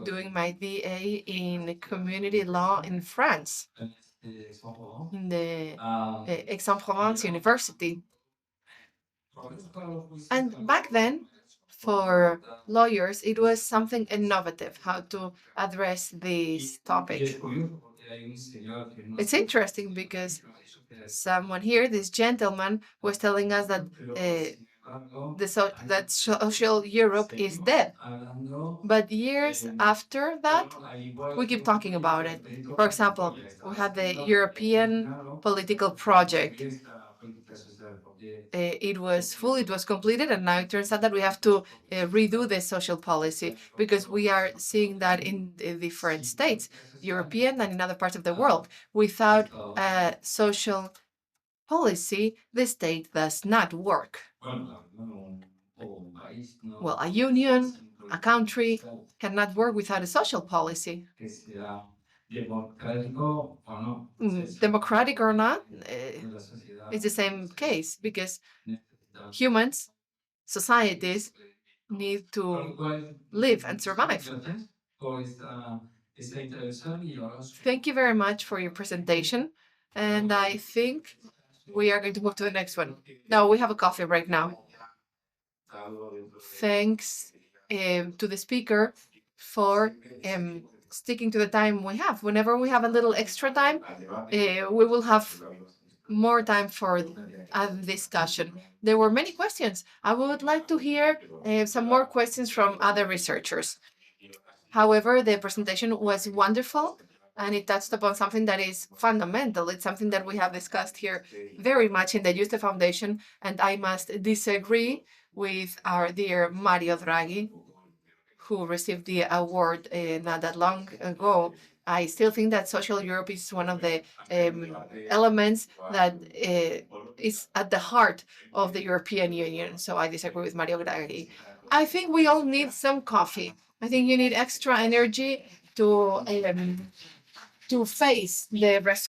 Speaker 1: doing my BA in community law in France, in the Aix-en-Provence University. And back then, for lawyers, it was something innovative how to address this topic. It's interesting because someone here, this gentleman, was telling us that that social Europe is dead. But years after that, we keep talking about it. For example, we had the European political project. It was full, it was completed, and now it turns out that we have to redo the social policy, because we are seeing that in the different states, European and in other parts of the world. Without a social policy, the state does not work. Well, a union, a country cannot work without a social policy. Democratic or not, it's the same case, because humans, societies, need to live and survive. Thank you very much for your presentation, and I think we are going to move to the next one. No, we have a coffee break now. Thanks to the speaker for sticking to the time we have. Whenever we have a little extra time, we will have more time for a discussion. There were many questions. I would like to hear some more questions from other researchers. However, the presentation was wonderful, and it touched upon something that is fundamental. It's something that we have discussed here very much in the Yuste Foundation, and I must disagree with our dear Mario Draghi, who received the award not that long ago. I still think that social Europe is one of the elements that is at the heart of the European Union. So I disagree with Mario Draghi. I think we all need some coffee. I think you need extra energy to face the rest